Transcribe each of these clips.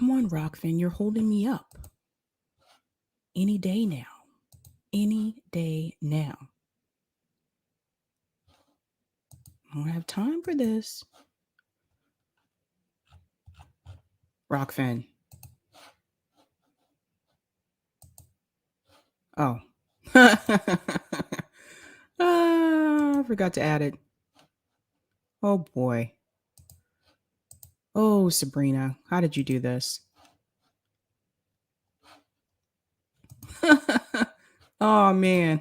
Come on, Rockfin, you're holding me up. Any day now. Any day now. I don't have time for this. Rockfin. Oh. I forgot to add it. Oh boy. Oh, Sabrina, how did you do this? Oh man.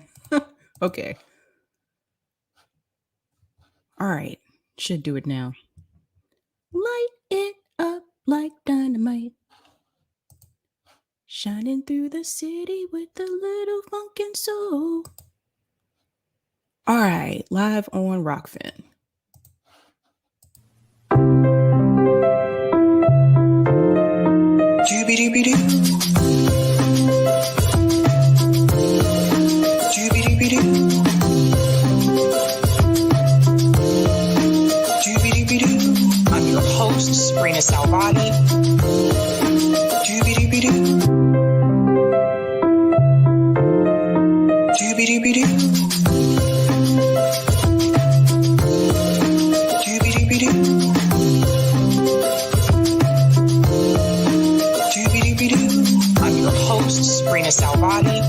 Okay. All right. Should do it now. Light it up like dynamite. Shining through the city with a little funk and soul. All right, live on Rockfin. I'm your host, Sabrina Salvati. I'm your host, Sabrina Salvati.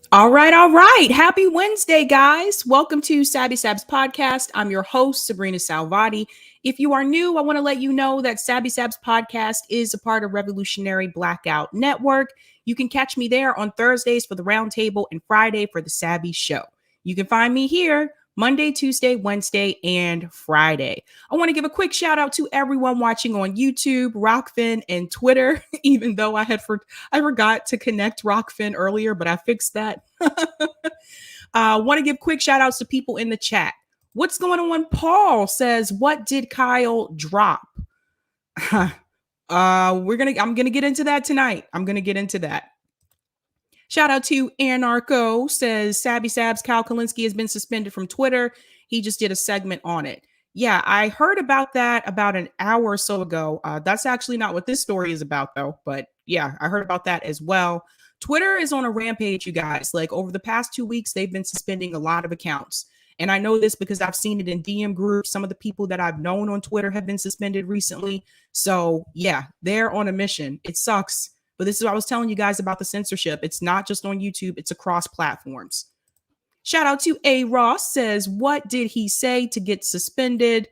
All right. Happy Wednesday, guys. Welcome to Sab's podcast. I'm your host, Sabrina Salvati. If you are new, I want to let you know that Sab's podcast is a part of Revolutionary Blackout Network. You can catch me there on Thursdays for the Roundtable and Friday for the Sabby Show. You can find me here Monday, Tuesday, Wednesday, and Friday. I want to give a quick shout out to everyone watching on YouTube, Rockfin, and Twitter, even though I forgot to connect Rockfin earlier, but I fixed that. I want to give quick shout outs to people in the chat. What's going on? Paul says, what did Kyle drop? I'm going to get into that tonight. I'm going to get into that. Shout out to Anarcho, says Sabs, Kyle Kulinski has been suspended from Twitter. He just did a segment on it. Yeah, I heard about that about an hour or so ago. That's actually not what this story is about, though. But yeah, I heard about that as well. Twitter is on a rampage, you guys. Like over the past 2 weeks, they've been suspending a lot of accounts. And I know this because I've seen it in DM groups. Some of the people that I've known on Twitter have been suspended recently. So yeah, they're on a mission. It sucks. But this is what I was telling you guys about the censorship. It's not just on YouTube. It's across platforms. Shout out to A. Ross says, what did he say to get suspended?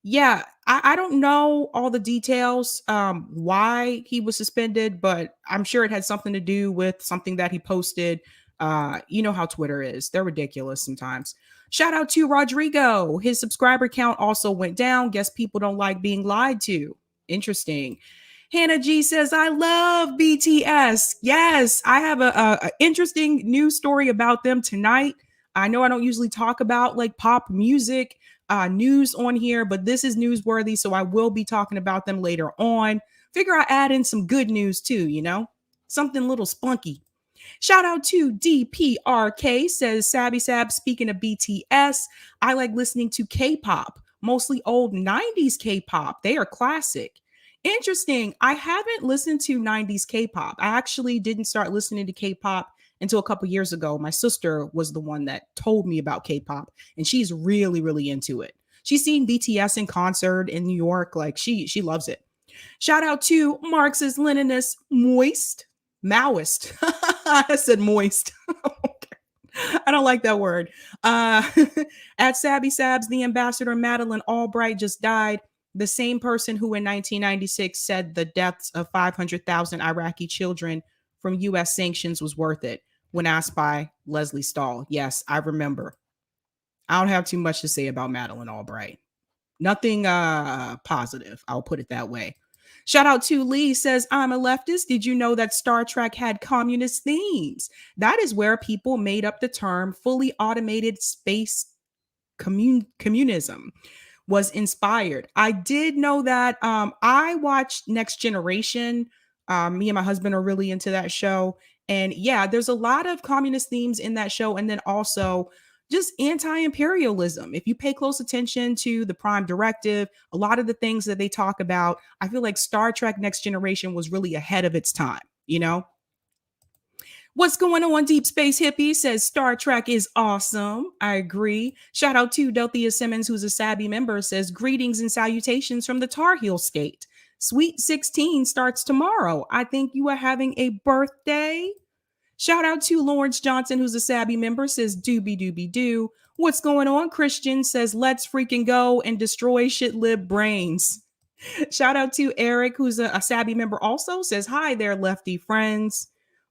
Yeah, I don't know all the details why he was suspended, but I'm sure it had something to do with something that he posted. You know how Twitter is. They're ridiculous sometimes. Shout out to Rodrigo. His subscriber count also went down. Guess people don't like being lied to. Interesting. Hannah G says, I love BTS. Yes, I have a interesting news story about them tonight. I know I don't usually talk about like pop music news on here, but this is newsworthy. So I will be talking about them later on. Figure I add in some good news too, you know, something a little spunky. Shout out to DPRK, says Sabby, speaking of BTS, I like listening to K-pop, mostly old 90s K-pop. They are classic. Interesting. I haven't listened to 90s K-pop. I actually didn't start listening to K-pop until a couple years ago. My sister was the one that told me about K-pop, and she's really, really into it. She's seen BTS in concert in New York. Like she loves it. Shout out to Marxist Leninist Maoist. I said moist. Okay. I don't like that word. At Sabby Sabs, the ambassador Madeleine Albright just died. The same person who in 1996 said the deaths of 500,000 Iraqi children from U.S. sanctions was worth it when asked by Leslie Stahl. Yes, I remember. I don't have too much to say about Madeleine Albright. Nothing positive. I'll put it that way. Shout out to Lee, says, I'm a leftist. Did you know that Star Trek had communist themes? That is where people made up the term fully automated space communism was inspired. I did know that. I watched Next Generation Me and my husband are really into that show. And yeah, there's a lot of communist themes in that show. And then also just anti imperialism. If you pay close attention to the Prime Directive, a lot of the things that they talk about, I feel like Star Trek Next Generation was really ahead of its time, you know? What's going on, Deep Space Hippie? Says Star Trek is awesome. I agree. Shout out to Delthea Simmons, who's a Sabby member, says greetings and salutations from the Tar Heel State. Sweet 16 starts tomorrow. I think you are having a birthday. Shout out to Lawrence Johnson, who's a Sabby member, says doobie doobie doo. What's going on? Christian says let's freaking go and destroy shit lib brains. Shout out to Eric, who's a Sabby member also, says hi there, lefty friends.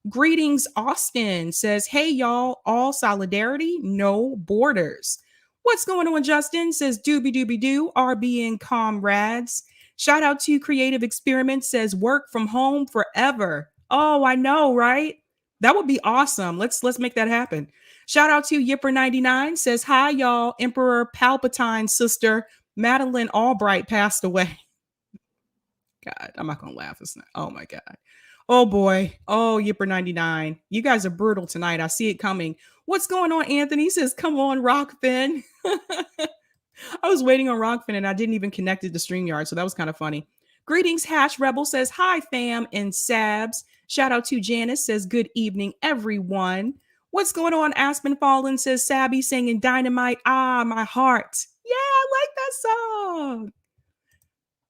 Greetings, Austin says, hey, y'all, all solidarity, no borders. What's going on, Justin? Says doobie doobie doo, RB and comrades. Shout out to Creative Experiment, says work from home forever. Oh, I know, right? That would be awesome. Let's make that happen. Shout out to Yipper99, says, hi, y'all. Emperor Palpatine's sister, Madeline Albright, passed away. God, I'm not going to laugh. It's not. Oh, my God. Oh boy. Oh, Yipper99. You guys are brutal tonight. I see it coming. What's going on, Anthony? Says, come on, Rockfin. I was waiting on Rockfin and I didn't even connect it to StreamYard, so that was kind of funny. Greetings, Hash Rebel says, hi, fam and Sabs. Shout out to Janice, says, good evening, everyone. What's going on, Aspen Fallen, says, Sabby singing Dynamite, ah, my heart. Yeah, I like that song.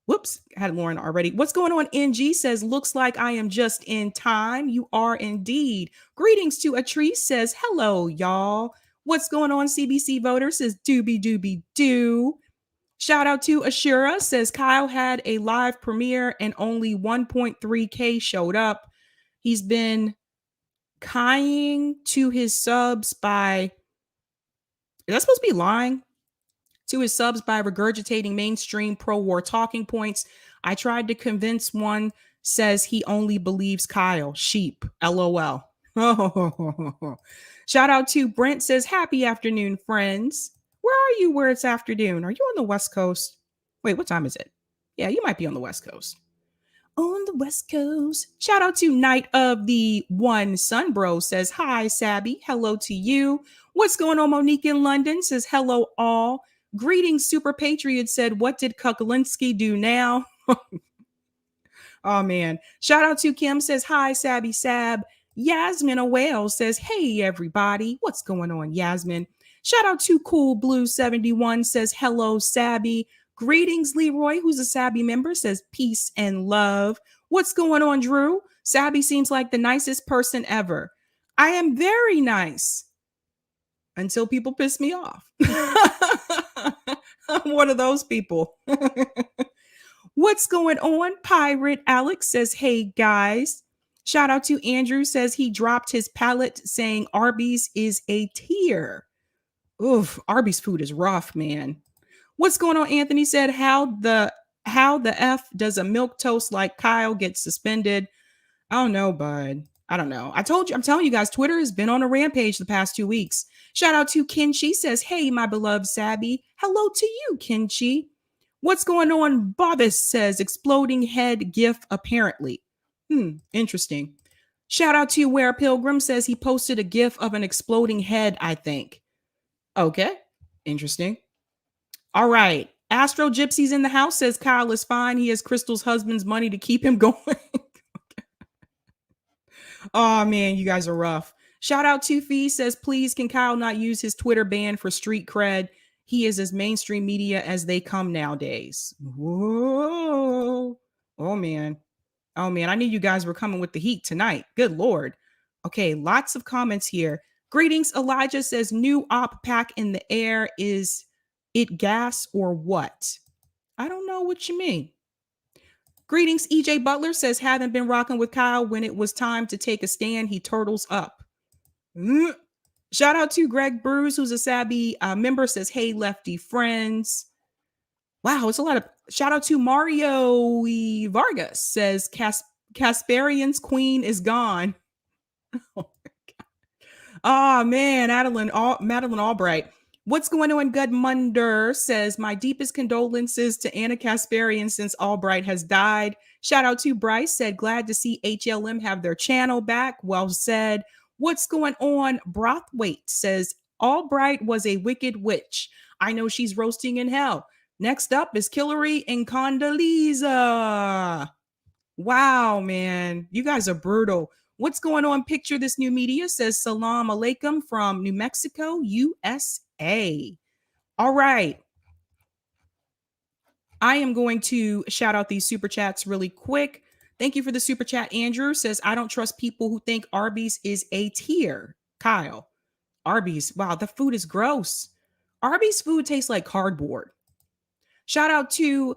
Whoops, I had Lauren already. What's going on? NG says, looks like I am just in time. You are indeed. Greetings to Atrice says, hello, y'all. What's going on? CBC voter says, doobie doobie doo. Shout out to Ashura says, Kyle had a live premiere and only 1.3K showed up. He's been kying to his subs by, is that supposed to be lying? To his subs by regurgitating mainstream pro-war talking points. I tried to convince one, says he only believes Kyle. Sheep. LOL. Shout out to Brent, says, happy afternoon, friends. Where are you where it's afternoon? Are you on the West Coast? Wait, what time is it? Yeah, you might be on the West Coast. On the West Coast. Shout out to Night of the One Sunbro, says, hi, Sabby. Hello to you. What's going on, Monique in London? Says, hello, all. Greetings, Super Patriot, said, what did Kulinski do now? Oh, man. Shout out to Kim, says, hi, Sabby Sab. Yasmin of Wales says, hey, everybody. What's going on, Yasmin? Shout out to Cool Blue 71, says, hello, Sabby. Greetings, Leroy, who's a Sabby member, says, peace and love. What's going on, Drew? Sabby seems like the nicest person ever. I am very nice. Until people piss me off. I'm one of those people. What's going on? Pirate Alex says, hey, guys. Shout out to Andrew, says he dropped his pallet saying Arby's is a tier. Oof, Arby's food is rough, man. What's going on? Anthony said, how the F does a milk toast like Kyle get suspended? I don't know, bud. I don't know. I'm telling you guys, Twitter has been on a rampage the past 2 weeks. Shout out to Kenchi, says, hey, my beloved Sabby. Hello to you, Kenchi. What's going on? Bobbis says, exploding head gif apparently. Interesting. Shout out to Where Pilgrim, says he posted a gif of an exploding head, I think. Okay. Interesting. All right. Astro Gypsy's in the house, says Kyle is fine. He has Crystal's husband's money to keep him going. Oh, man, you guys are rough. Shout out to Fee, says, please, can Kyle not use his Twitter ban for street cred? He is as mainstream media as they come nowadays. Whoa. Oh, man. Oh, man, I knew you guys were coming with the heat tonight. Good Lord. Okay, lots of comments here. Greetings, Elijah says, new op pack in the air. Is it gas or what? I don't know what you mean. Greetings, EJ Butler says, haven't been rocking with Kyle. When it was time to take a stand, he turtles up. Shout out to Greg Bruce, who's a Sabby member, says, hey, lefty friends. Wow, it's a lot of... Shout out to Mario Vargas, says, Kasparian's queen is gone. Oh, man, Madeline Albright. What's going on? Gudmunder says, my deepest condolences to Anna Kasparian since Albright has died. Shout out to Bryce, said, glad to see HLM have their channel back. Well said. What's going on? Brothwaite says, Albright was a wicked witch. I know she's roasting in hell. Next up is Killary and Condoleezza. Wow, man. You guys are brutal. What's going on? Picture this new media, says Salam Alaikum from New Mexico, USA. All right. I am going to shout out these super chats really quick. Thank you for the super chat. Andrew says, I don't trust people who think Arby's is a tier. Kyle, Arby's. Wow, the food is gross. Arby's food tastes like cardboard. Shout out to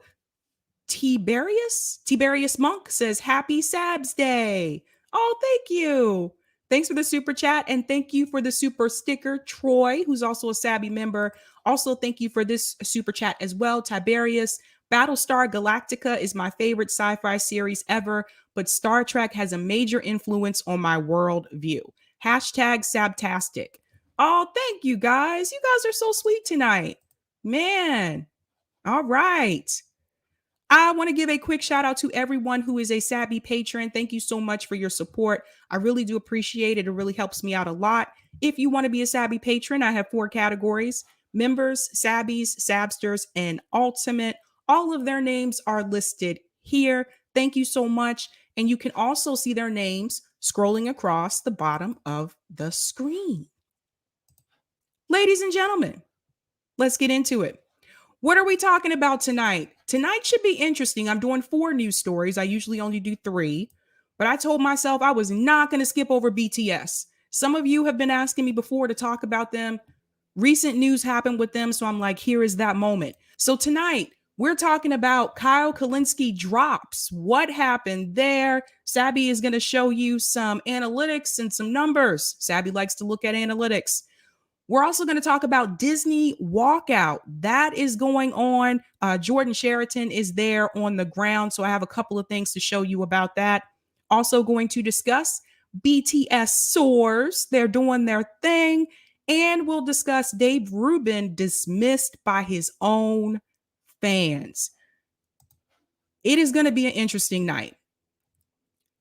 Tiberius. Tiberius Monk says, happy Sabs Day. Oh, thank you. Thanks for the super chat. And thank you for the super sticker. Troy, who's also a Sabby member. Also, thank you for this super chat as well. Tiberius, Battlestar Galactica is my favorite sci-fi series ever, but Star Trek has a major influence on my world view. Hashtag Sabtastic. Oh, thank you guys. You guys are so sweet tonight. Man. All right. I want to give a quick shout out to everyone who is a Sabby patron. Thank you so much for your support. I really do appreciate it. It really helps me out a lot. If you want to be a Sabby patron, I have 4 categories: members, Sabbies, Sabsters, and Ultimate. All of their names are listed here. Thank you so much. And you can also see their names scrolling across the bottom of the screen. Ladies and gentlemen, let's get into it. What are we talking about tonight? Tonight should be interesting. I'm doing 4 news stories. I usually only do 3, but I told myself I was not going to skip over BTS. Some of you have been asking me before to talk about them. Recent news happened with them, so I'm like, here is that moment. So tonight, we're talking about Kyle Kulinski drops. What happened there? Sabby is going to show you some analytics and some numbers. Sabby likes to look at analytics. We're also going to talk about Disney Walkout. That is going on. Jordan Sheraton is there on the ground. So I have a couple of things to show you about that. Also going to discuss BTS Soars. They're doing their thing. And we'll discuss Dave Rubin dismissed by his own fans. It is going to be an interesting night.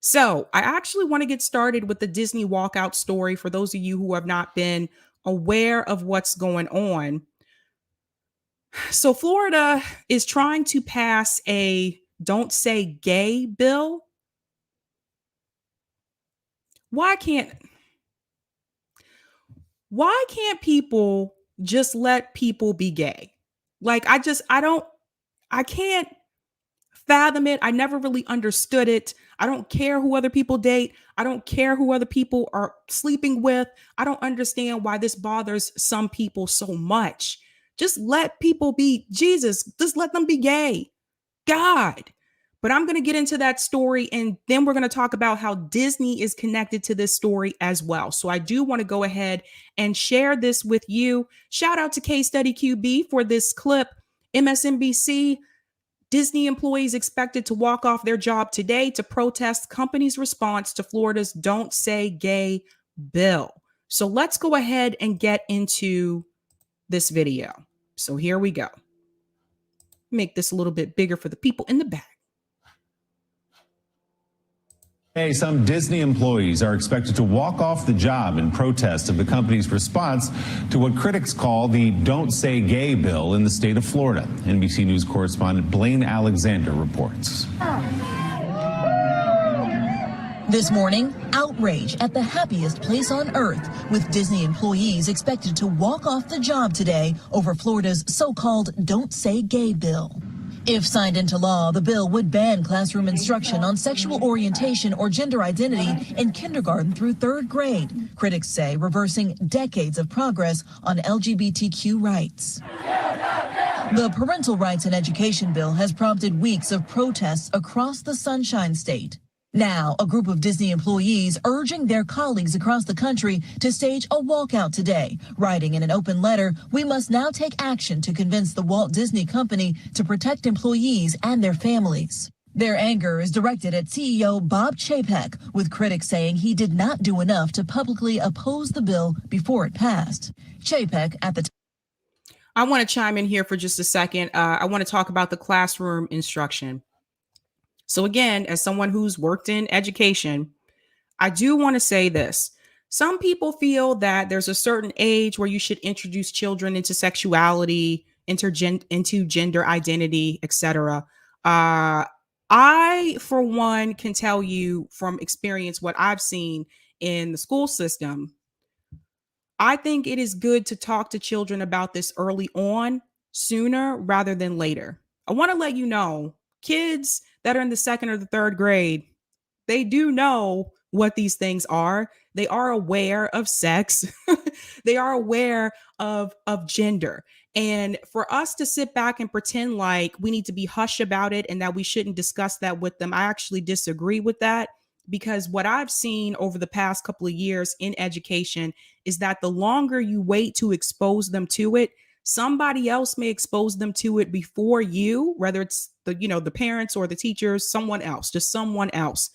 So I actually want to get started with the Disney Walkout story for those of you who have not been aware of what's going on. So Florida is trying to pass a don't say gay bill. Why can't people just let people be gay? Like, I can't fathom it. I never really understood it. I don't care who other people date. I don't care who other people are sleeping with. I don't understand why this bothers some people so much. Just let people be. Jesus, just let them be gay. God. But I'm going to get into that story, and then we're going to talk about how Disney is connected to this story as well. So I do want to go ahead and share this with you. Shout out to Case Study QB for this clip. MSNBC. Disney employees expected to walk off their job today to protest company's response to Florida's Don't Say Gay bill. So let's go ahead and get into this video. So here we go. Make this a little bit bigger for the people in the back. Hey, some Disney employees are expected to walk off the job in protest of the company's response to what critics call the Don't Say Gay bill in the state of Florida. NBC News correspondent Blaine Alexander reports. This morning, outrage at the happiest place on earth, with Disney employees expected to walk off the job today over Florida's so-called Don't Say Gay bill. If signed into law, the bill would ban classroom instruction on sexual orientation or gender identity in kindergarten through 3rd grade. Critics say reversing decades of progress on LGBTQ rights. The Parental Rights and Education bill has prompted weeks of protests across the Sunshine State. Now, a group of Disney employees urging their colleagues across the country to stage a walkout today, writing in an open letter, "We must now take action to convince the Walt Disney Company to protect employees and their families." Their anger is directed at CEO Bob Chapek, with critics saying he did not do enough to publicly oppose the bill before it passed. Chapek at the I want to chime in here for just a second. I want to talk about the classroom instruction. So again, as someone who's worked in education, I do want to say this. Some people feel that there's a certain age where you should introduce children into sexuality, into gender identity, etc. I, for one, can tell you from experience what I've seen in the school system. I think it is good to talk to children about this early on, sooner rather than later. I want to let you know, kids that are in the second or the third grade, they do know what these things are. They are aware of sex. They are aware of gender. And for us to sit back and pretend like we need to be hush about it and that we shouldn't discuss that with them, I actually disagree with that, because what I've seen over the past couple of years in education is that the longer you wait to expose them to it, somebody else may expose them to it before you, whether it's the parents or the teachers, someone else, just someone else,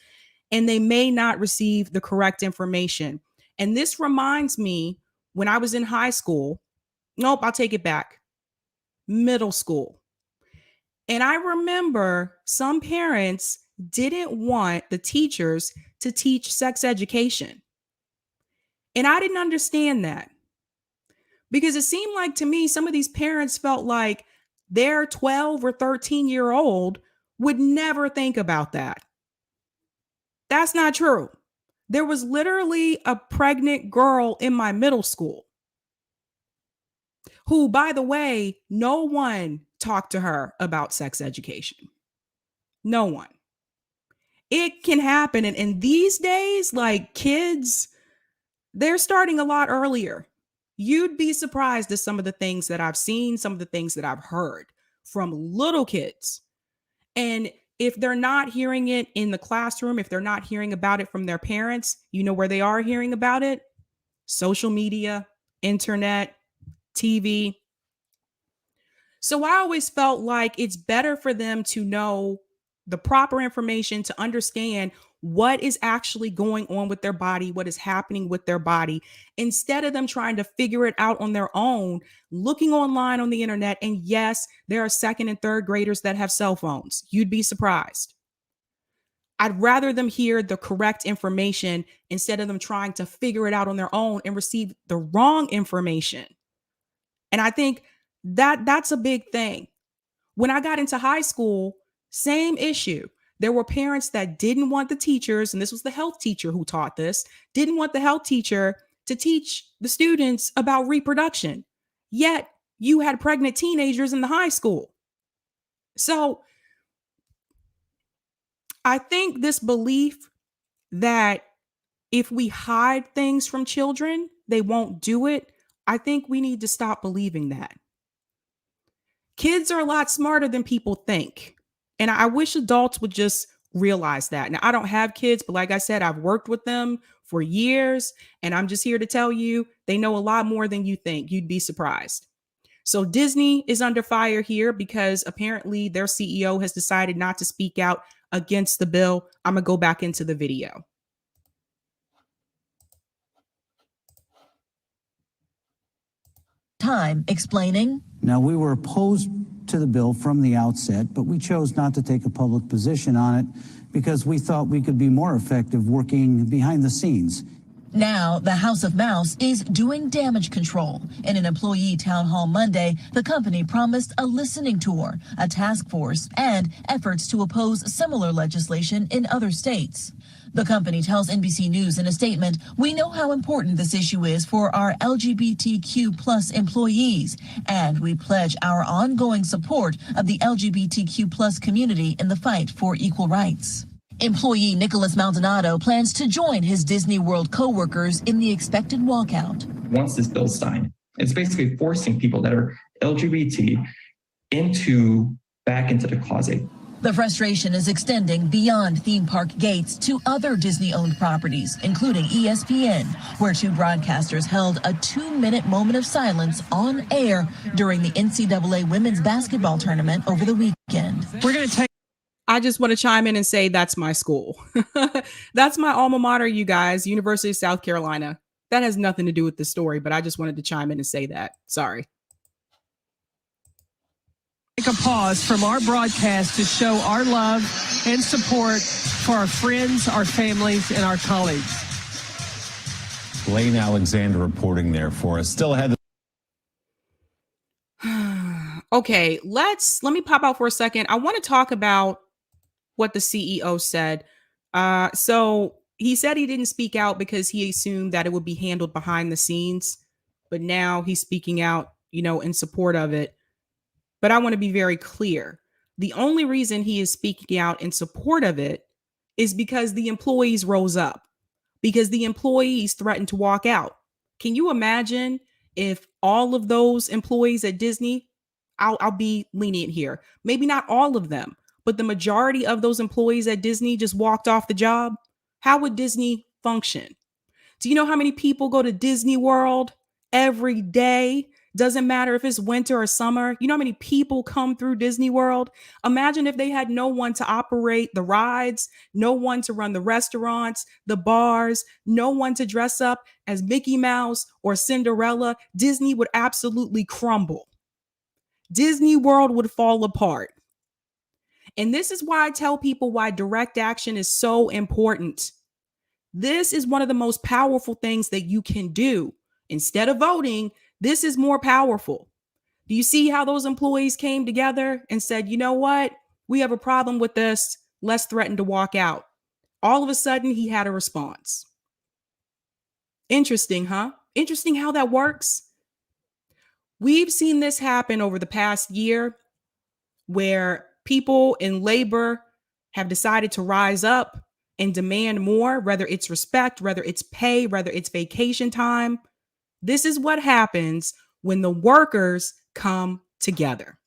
and they may not receive the correct information. And this reminds me, when I was in high school, nope, I'll take it back, middle school. And I remember some parents didn't want the teachers to teach sex education. And I didn't understand that, because it seemed like to me, some of these parents felt like their 12 or 13-year-old would never think about that. That's not true. There was literally a pregnant girl in my middle school who, by the way, no one talked to her about sex education. No one. It can happen. And these days, like, kids, they're starting a lot earlier. You'd be surprised at some of the things that I've seen, some of the things that I've heard from little kids. And if they're not hearing it in the classroom, if they're not hearing about it from their parents, you know where they are hearing about it? Social media, internet, TV. So I always felt like it's better for them to know the proper information, to understand what is actually going on with their body, what is happening with their body, instead of them trying to figure it out on their own, looking online on the internet. And yes, there are second and third graders that have cell phones. You'd be surprised. I'd rather them hear the correct information instead of them trying to figure it out on their own and receive the wrong information. And I think that that's a big thing. When I got into high school, same issue. There were parents that didn't want the teachers, and this was the health teacher who taught this, didn't want the health teacher to teach the students about reproduction. Yet you had pregnant teenagers in the high school. So I think this belief that if we hide things from children, they won't do it, I think we need to stop believing that. Kids are a lot smarter than people think. And I wish adults would just realize that. Now, I don't have kids, but like I said, I've worked with them for years. And I'm just here to tell you, they know a lot more than you think. You'd be surprised. So Disney is under fire here because apparently their CEO has decided not to speak out against the bill. I'm going to go back into the video. Time explaining. Now, we were opposed to the bill from the outset, but we chose not to take a public position on it because we thought we could be more effective working behind the scenes. Now, the House of Mouse is doing damage control. In an employee town hall Monday, the company promised a listening tour, a task force, and efforts to oppose similar legislation in other states. The company tells NBC News in a statement, "We know how important this issue is for our LGBTQ plus employees, and we pledge our ongoing support of the LGBTQ plus community in the fight for equal rights." Employee Nicholas Maldonado plans to join his Disney World co-workers in the expected walkout. Once this bill's signed, it's basically forcing people that are LGBT back into the closet. The frustration is extending beyond theme park gates to other Disney-owned properties, including ESPN, where two broadcasters held a 2-minute moment of silence on air during the NCAA women's basketball tournament over the weekend. I just want to chime in and say that's my school. That's my alma mater, you guys, University of South Carolina. That has nothing to do with the story, but I just wanted to chime in and say that. Sorry. Take a pause from our broadcast to show our love and support for our friends, our families, and our colleagues. Blaine Alexander reporting there for us. Still ahead. Okay, let me pop out for a second. I want to talk about what the CEO said. So he said he didn't speak out because he assumed that it would be handled behind the scenes, but now he's speaking out, in support of it. But I want to be very clear. The only reason he is speaking out in support of it is because the employees rose up, because the employees threatened to walk out. Can you imagine if all of those employees at Disney, I'll be lenient here, maybe not all of them, but the majority of those employees at Disney just walked off the job? How would Disney function? Do you know how many people go to Disney World every day? Doesn't matter if it's winter or summer. You know how many people come through Disney World? Imagine if they had no one to operate the rides, no one to run the restaurants, the bars, no one to dress up as Mickey Mouse or Cinderella. Disney would absolutely crumble. Disney World would fall apart. And this is why I tell people why direct action is so important. This is one of the most powerful things that you can do. Instead of voting, this is more powerful. Do you see how those employees came together and said, you know what? We have a problem with this. Let's threaten to walk out. All of a sudden, he had a response. Interesting, huh? Interesting how that works. We've seen this happen over the past year where people in labor have decided to rise up and demand more, whether it's respect, whether it's pay, whether it's vacation time. This is what happens when the workers come together.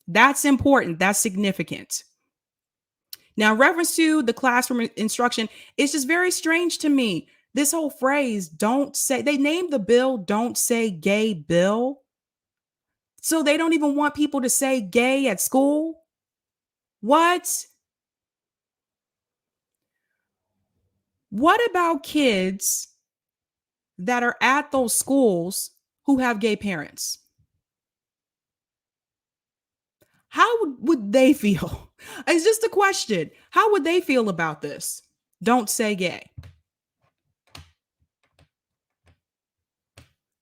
That's important. That's significant. Now, in reference to the classroom instruction, it's just very strange to me. This whole phrase, they named the bill, Don't Say Gay bill. So they don't even want people to say gay at school? What? What about kids that are at those schools who have gay parents? How would they feel? It's just a question. How would they feel about this? Don't say gay.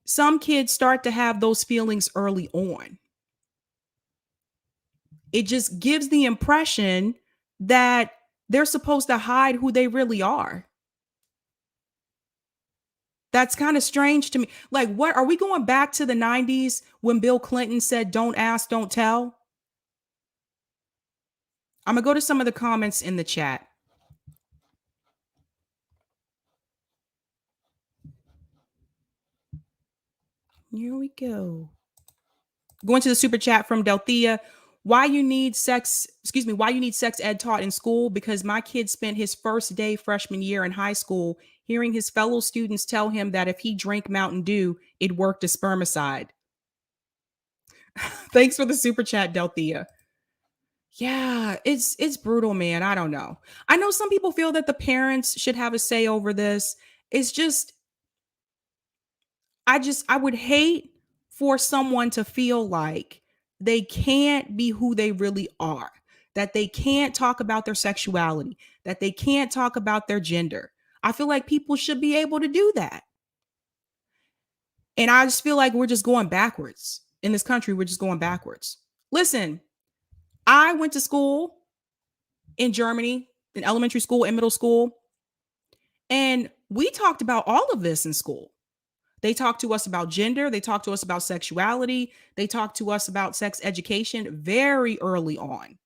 Some kids start to have those feelings early on. It just gives the impression that they're supposed to hide who they really are. That's kind of strange to me. Like, what are we going back to the 90s when Bill Clinton said, don't ask, don't tell? I'm going to go to some of the comments in the chat. Here we go. Going to the super chat from Delthea. Why you need sex ed taught in school? Because my kid spent his first day freshman year in high school hearing his fellow students tell him that if he drank Mountain Dew, it worked as spermicide. Thanks for the super chat, Delthea. Yeah, it's brutal, man. I don't know. I know some people feel that the parents should have a say over this. It's just, I would hate for someone to feel like they can't be who they really are, that they can't talk about their sexuality, that they can't talk about their gender. I feel like people should be able to do that. And I just feel like we're just going backwards in this country. We're just going backwards. Listen, I went to school in Germany, in elementary school and middle school, and we talked about all of this in school. They talked to us about gender. They talked to us about sexuality. They talked to us about sex education very early on.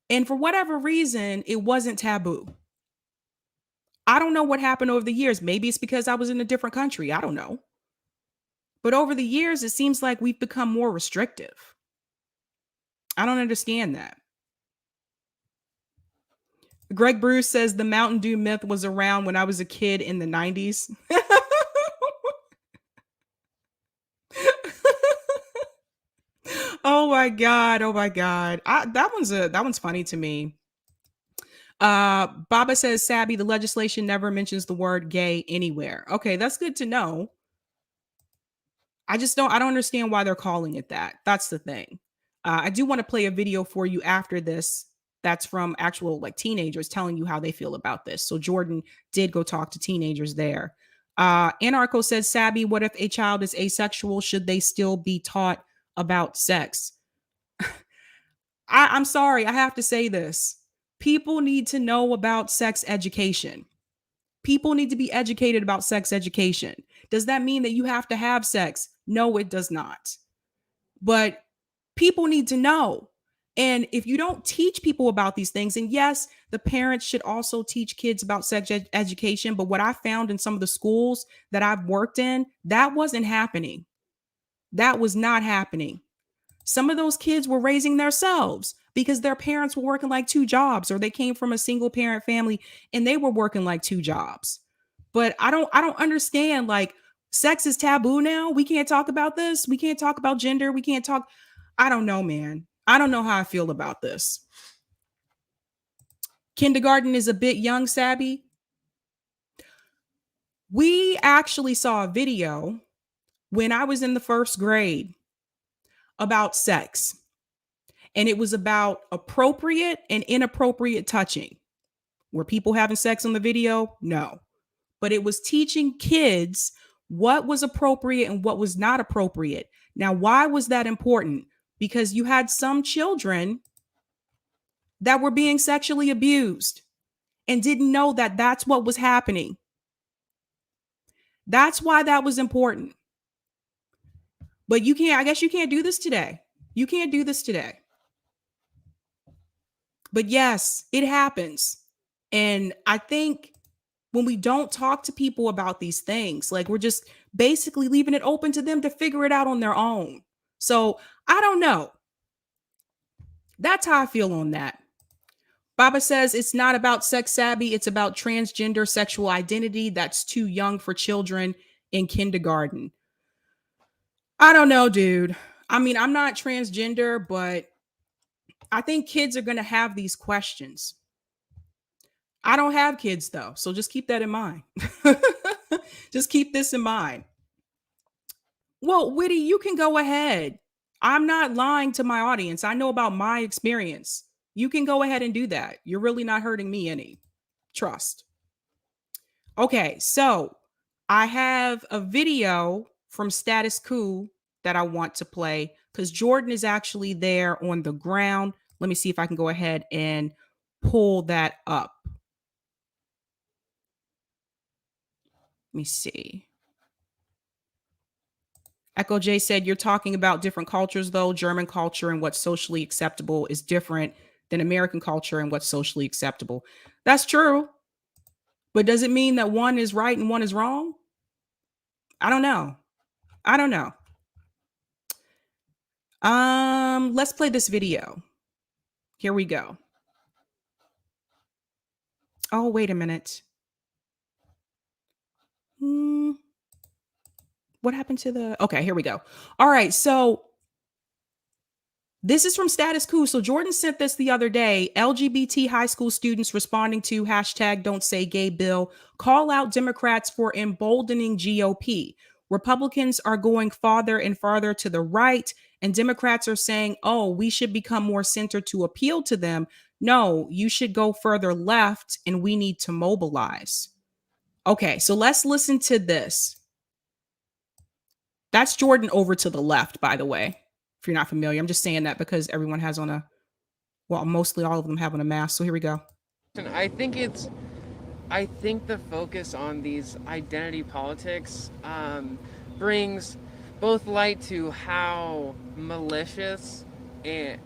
And for whatever reason, it wasn't taboo. I don't know what happened over the years. Maybe it's because I was in a different country. I don't know. But over the years, it seems like we've become more restrictive. I don't understand that. Greg Bruce says the Mountain Dew myth was around when I was a kid in the 90s. Oh my God. Oh my God. That one's funny to me. Baba says, Sabby, the legislation never mentions the word gay anywhere. Okay, that's good to know. I don't understand why they're calling it that. That's the thing. I do want to play a video for you after this. That's from actual like teenagers telling you how they feel about this. So Jordan did go talk to teenagers there. Anarcho says, Sabby, what if a child is asexual? Should they still be taught about sex? I'm sorry, I have to say this. People need to know about sex education. People need to be educated about sex education. Does that mean that you have to have sex? No, it does not. But people need to know. And if you don't teach people about these things, and yes, the parents should also teach kids about sex education. But what I found in some of the schools that I've worked in, that wasn't happening. That was not happening. Some of those kids were raising themselves because their parents were working like 2 jobs, or they came from a single parent family and they were working like 2 jobs. But I don't understand, like, sex is taboo now. We can't talk about this. We can't talk about gender. We can't talk. I don't know, man. I don't know how I feel about this. Kindergarten is a bit young, Sabby. We actually saw a video when I was in the 1st grade about sex. And it was about appropriate and inappropriate touching. Were people having sex on the video? No. But it was teaching kids what was appropriate and what was not appropriate. Now, why was that important? Because you had some children that were being sexually abused and didn't know that that's what was happening. That's why that was important. But I guess you can't do this today. You can't do this today. But yes, it happens. And I think when we don't talk to people about these things, like, we're just basically leaving it open to them to figure it out on their own. So I don't know. That's how I feel on that. Baba says it's not about sex, Sabby. It's about transgender sexual identity. That's too young for children in kindergarten. I don't know, dude. I mean, I'm not transgender, but I think kids are going to have these questions. I don't have kids, though, so just keep that in mind. Just keep this in mind. Well, Witty, you can go ahead. I'm not lying to my audience. I know about my experience. You can go ahead and do that. You're really not hurting me any. Trust. Okay, so I have a video from Status Quo that I want to play because Jordan is actually there on the ground. Let me see if I can go ahead and pull that up. Let me see. Echo J said, you're talking about different cultures, though. German culture and what's socially acceptable is different than American culture and what's socially acceptable. That's true. But does it mean that one is right and one is wrong? I don't know. I don't know. Let's play this video. Here we go. Oh, wait a minute. What happened to the... Okay, here we go. All right, so this is from Status Quo. So Jordan sent this the other day. LGBT high school students responding to hashtag Don't Say Gay bill call out Democrats for emboldening GOP. Republicans are going farther and farther to the right, and Democrats are saying, oh, we should become more center to appeal to them. No, you should go further left, and we need to mobilize. Okay, so let's listen to this. That's Jordan over to the left, by the way, if you're not familiar. I'm just saying that because everyone has on mostly all of them have on a mask. So here we go. I think the focus on these identity politics brings both light to how malicious the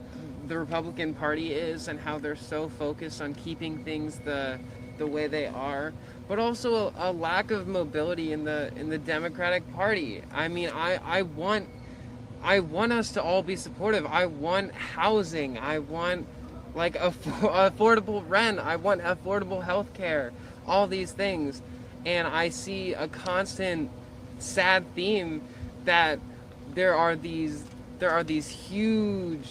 Republican Party is and how they're so focused on keeping things the way they are, but also a lack of mobility in the Democratic Party. I mean, I want us to all be supportive. I want housing. I want like affordable rent. I want affordable health care. All these things, and I see a constant sad theme that there are these huge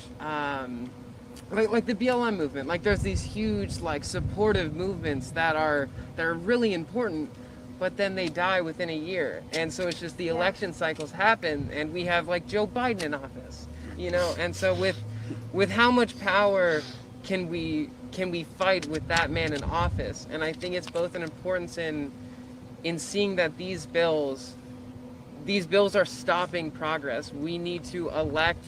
like the BLM movement, like there's these huge like supportive movements that are really important, but then they die within a year. And so it's just the election cycles happen, and we have like Joe Biden in office, you know. And so with how much power can we fight with that man in office? And I think it's both an importance in seeing that these bills are stopping progress. We need to elect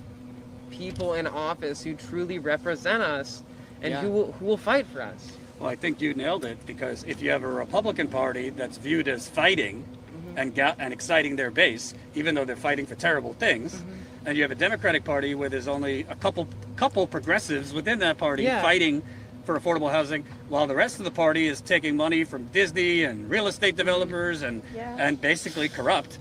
people in office who truly represent us and who will fight for us. Well, I think you nailed it, because if you have a Republican Party that's viewed as fighting and exciting their base, even though they're fighting for terrible things, and you have a Democratic Party where there's only a couple progressives within that party fighting for affordable housing, while the rest of the party is taking money from Disney and real estate developers and basically corrupt.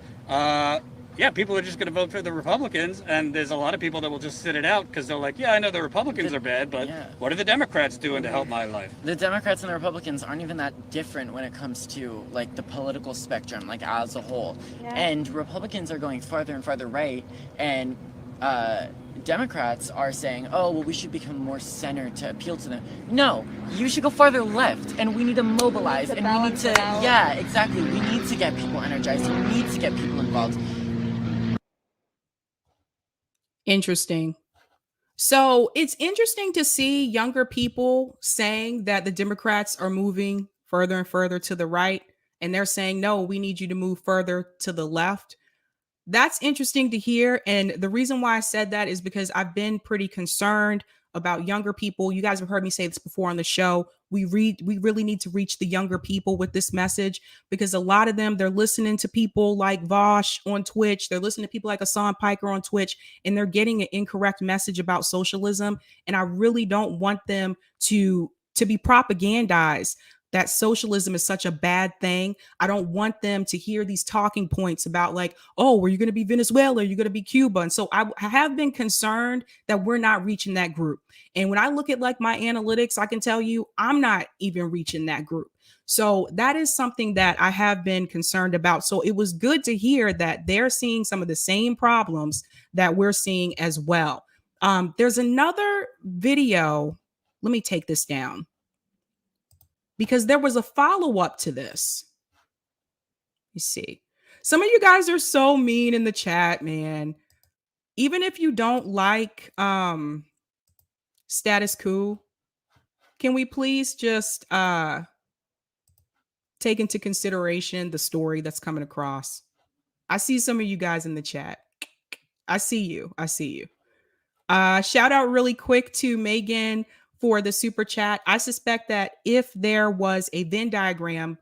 People are just going to vote for the Republicans, and there's a lot of people that will just sit it out because they're like, I know the Republicans are bad, but what are the Democrats doing to help my life? The Democrats and the Republicans aren't even that different when it comes to like the political spectrum, like as a whole. And Republicans are going farther and farther right, and Democrats are saying, oh, well, we should become more center to appeal to them. No, you should go farther left, and we need to mobilize, and we need to, exactly. We need to get people energized. We need to get people involved. Interesting. So it's interesting to see younger people saying that the Democrats are moving further and further to the right, and they're saying, no, we need you to move further to the left. That's interesting to hear. And the reason why I said that is because I've been pretty concerned about younger people. You guys have heard me say this before on the show. We really need to reach the younger people with this message, because a lot of them, they're listening to people like Vosh on Twitch. They're listening to people like Hassan Piker on Twitch, and they're getting an incorrect message about socialism. And I really don't want them to be propagandized that socialism is such a bad thing. I don't want them to hear these talking points about like, oh, were you going to be Venezuela? Are you going to be Cuba? And so I have been concerned that we're not reaching that group. And when I look at like my analytics, I can tell you I'm not even reaching that group. So that is something that I have been concerned about. So it was good to hear that they're seeing some of the same problems that we're seeing as well. There's another video. Let me take this down, because there was a follow-up to this. You see, some of you guys are so mean in the chat, man. Even if you don't like status quo, can we please just take into consideration the story that's coming across? I see some of you guys in the chat. I see you. Shout out really quick to Megan for the super chat. I suspect that if there was a Venn diagram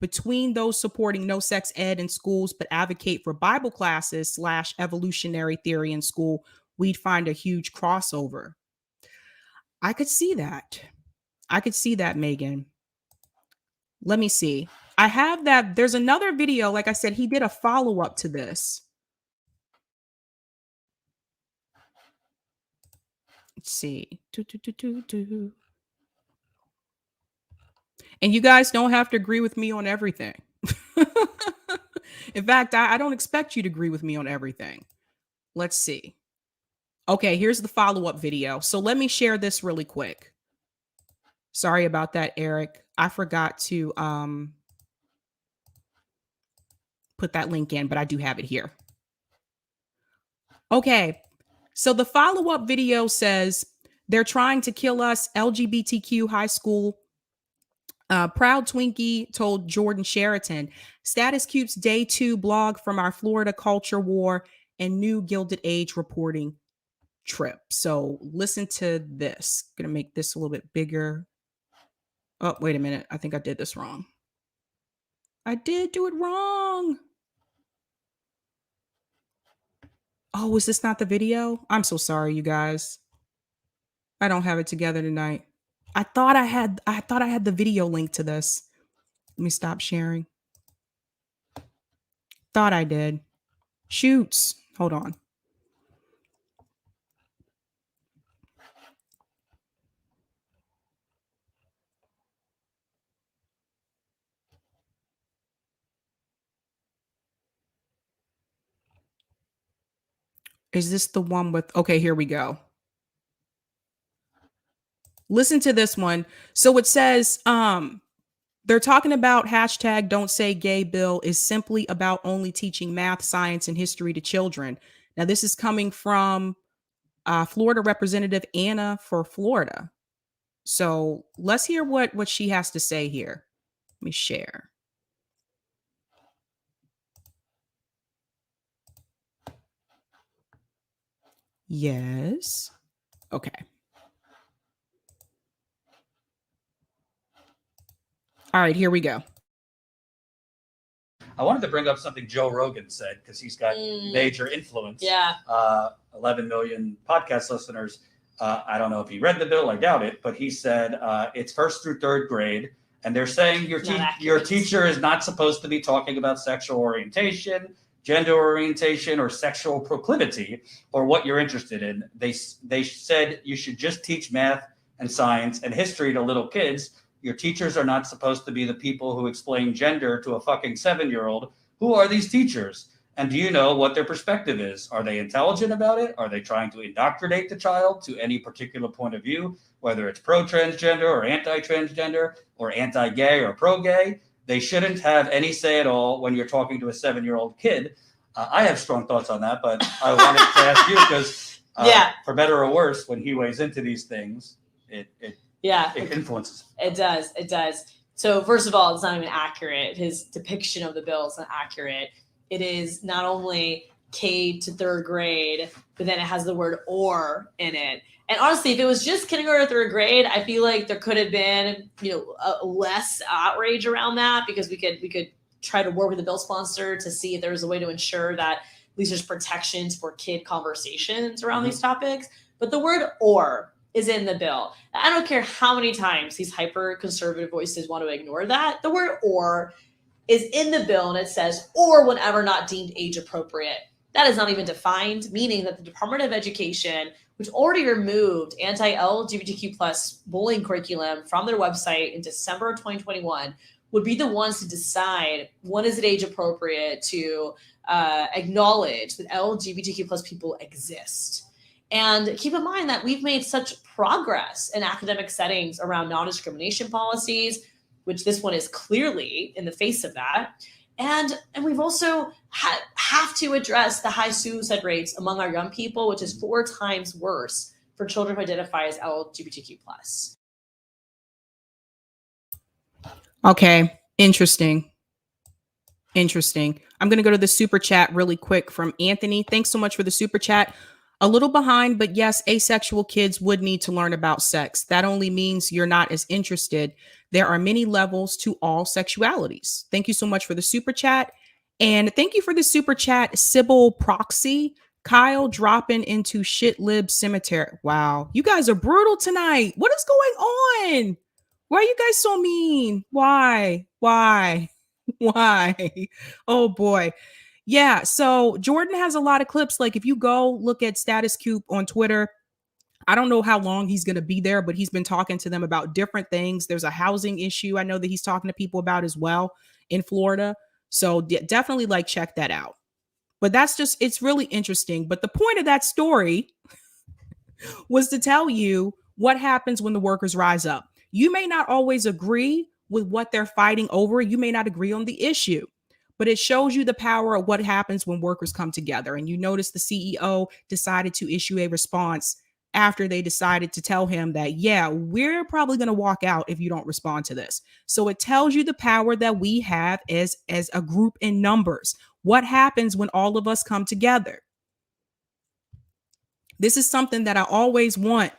between those supporting no sex ed in schools but advocate for Bible classes / evolutionary theory in school, we'd find a huge crossover. I could see that. Megan. Let me see. I have that. There's another video. Like I said, he did a follow-up to this. Let's see. And you guys don't have to agree with me on everything. In fact, I don't expect you to agree with me on everything. Let's see. Okay, here's the follow-up video. So let me share this really quick. Sorry about that, Eric. I forgot to put that link in, but I do have it here. Okay. So the follow-up video says, they're trying to kill us, LGBTQ high school. Proud Twinkie told Jordan Sheraton. Status Cube's Day 2 blog from our Florida culture war and new Gilded Age reporting trip. So listen to this. Gonna make this a little bit bigger. Oh, wait a minute. I think I did this wrong. I did do it wrong. Oh, was this not the video? I'm so sorry, you guys. I don't have it together tonight. I thought I had the video link to this. Let me stop sharing. Thought I did. Shoots. Hold on. Is this the one with, okay, here we go. Listen to this one. So it says, They're talking about hashtag don't say gay bill is simply about only teaching math, science, and history to children. Now, this is coming from Florida Representative Anna for Florida. So let's hear what she has to say here. Let me share. Yes. Okay. All right, here we go. I wanted to bring up something Joe Rogan said because he's got major influence. Yeah. 11 million podcast listeners. I don't know if he read the bill. I doubt it. But he said it's first through third grade. And they're saying your teacher is not supposed to be talking about sexual orientation, gender orientation, or sexual proclivity, or what you're interested in. They said you should just teach math and science and history to little kids. Your teachers are not supposed to be the people who explain gender to a fucking 7-year-old. Who are these teachers? And do you know what their perspective is? Are they intelligent about it? Are they trying to indoctrinate the child to any particular point of view, whether it's pro-transgender or anti-transgender or anti-gay or pro-gay? They shouldn't have any say at all when you're talking to a 7-year-old kid. I have strong thoughts on that, but I wanted to ask you because, for better or worse, when he weighs into these things, it influences. It does. So first of all, it's not even accurate. His depiction of the bill is not accurate. It is not only K to third grade, but then it has the word or in it. And honestly, if it was just kindergarten or third grade, I feel like there could have been, less outrage around that because we could try to work with the bill sponsor to see if there was a way to ensure that at least there's protections for kid conversations around these topics. But the word or is in the bill. I don't care how many times these hyper conservative voices want to ignore that. The word or is in the bill and it says, or whenever not deemed age appropriate. That is not even defined, meaning that the Department of Education, which already removed anti-LGBTQ plus bullying curriculum from their website in December of 2021, would be the ones to decide when is it age appropriate to acknowledge that LGBTQ plus people exist. And keep in mind that we've made such progress in academic settings around non-discrimination policies, which this one is clearly in the face of that. And we've also have to address the high suicide rates among our young people, which is 4 times worse for children who identify as LGBTQ+. Okay, interesting. I'm going to go to the super chat really quick from Anthony. Thanks so much for the super chat. A little behind, but yes, asexual kids would need to learn about sex. That only means you're not as interested. There are many levels to all sexualities. Thank you so much for the super chat. And thank you for the super chat, Sybil Proxy. Kyle dropping into shit lib cemetery. Wow, you guys are brutal tonight. What is going on? Why are you guys so mean? Why? Oh boy. Yeah, so Jordan has a lot of clips. Like if you go look at Status Coop on Twitter, I don't know how long he's going to be there, but he's been talking to them about different things. There's a housing issue I know that he's talking to people about as well in Florida. So definitely check that out. But it's really interesting. But the point of that story was to tell you what happens when the workers rise up. You may not always agree with what they're fighting over. You may not agree on the issue. But it shows you the power of what happens when workers come together. And you notice the CEO decided to issue a response after they decided to tell him that, yeah, we're probably going to walk out if you don't respond to this. So it tells you the power that we have as a group in numbers. What happens when all of us come together? This is something that I always want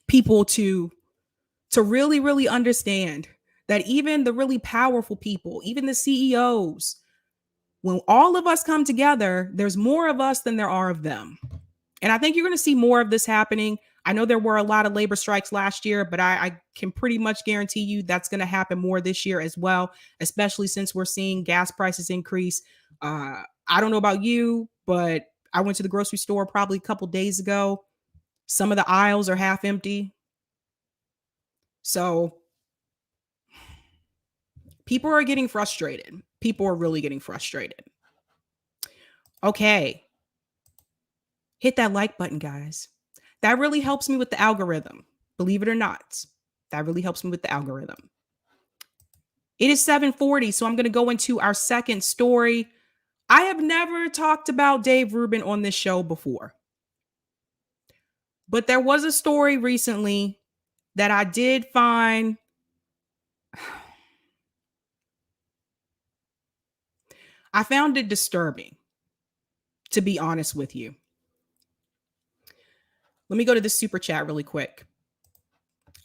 people to really, really understand. That even the really powerful people, even the CEOs, when all of us come together, there's more of us than there are of them. And I think you're going to see more of this happening. I know there were a lot of labor strikes last year, but I can pretty much guarantee you that's going to happen more this year as well, especially since we're seeing gas prices increase. I don't know about you, but I went to the grocery store probably a couple days ago. Some of the aisles are half empty. So people are getting frustrated. People are really getting frustrated. Okay. Hit that like button, guys. That really helps me with the algorithm. Believe it or not. That really helps me with the algorithm. It is 7:40, so I'm going to go into our second story. I have never talked about Dave Rubin on this show before. But there was a story recently that I did find I found it disturbing, to be honest with you. Let me go to the super chat really quick.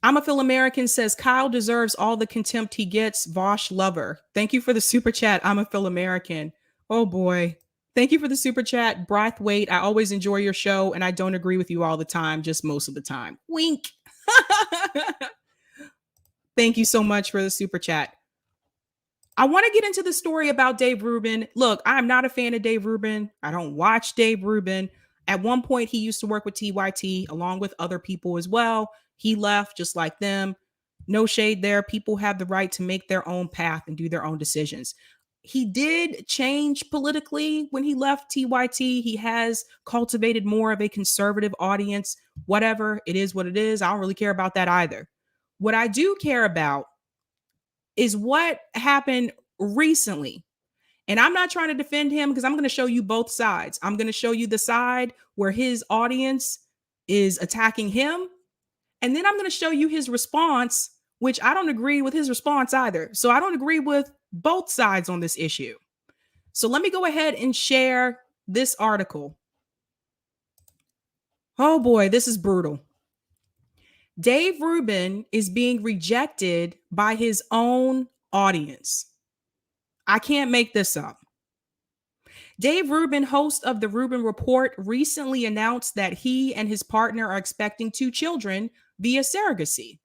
I'm a Phil American says Kyle deserves all the contempt he gets. Vosh lover. Thank you for the super chat. I'm a Phil American. Oh boy. Thank you for the super chat. Brathwaite. I always enjoy your show and I don't agree with you all the time, just most of the time. Wink. Thank you so much for the super chat. I want to get into the story about Dave Rubin. Look, I'm not a fan of Dave Rubin. I don't watch Dave Rubin. At one point, he used to work with TYT along with other people as well. He left just like them. No shade there. People have the right to make their own path and do their own decisions. He did change politically when he left TYT. He has cultivated more of a conservative audience. Whatever, it is what it is. I don't really care about that either. What I do care about is what happened recently. And I'm not trying to defend him because I'm going to show you both sides. I'm going to show you the side where his audience is attacking him. And then I'm going to show you his response, which I don't agree with his response either. So I don't agree with both sides on this issue. So let me go ahead and share this article. Oh boy, this is brutal. Dave Rubin is being rejected by his own audience. I can't make this up. Dave Rubin, host of the Rubin Report, recently announced that he and his partner are expecting 2 children via surrogacy.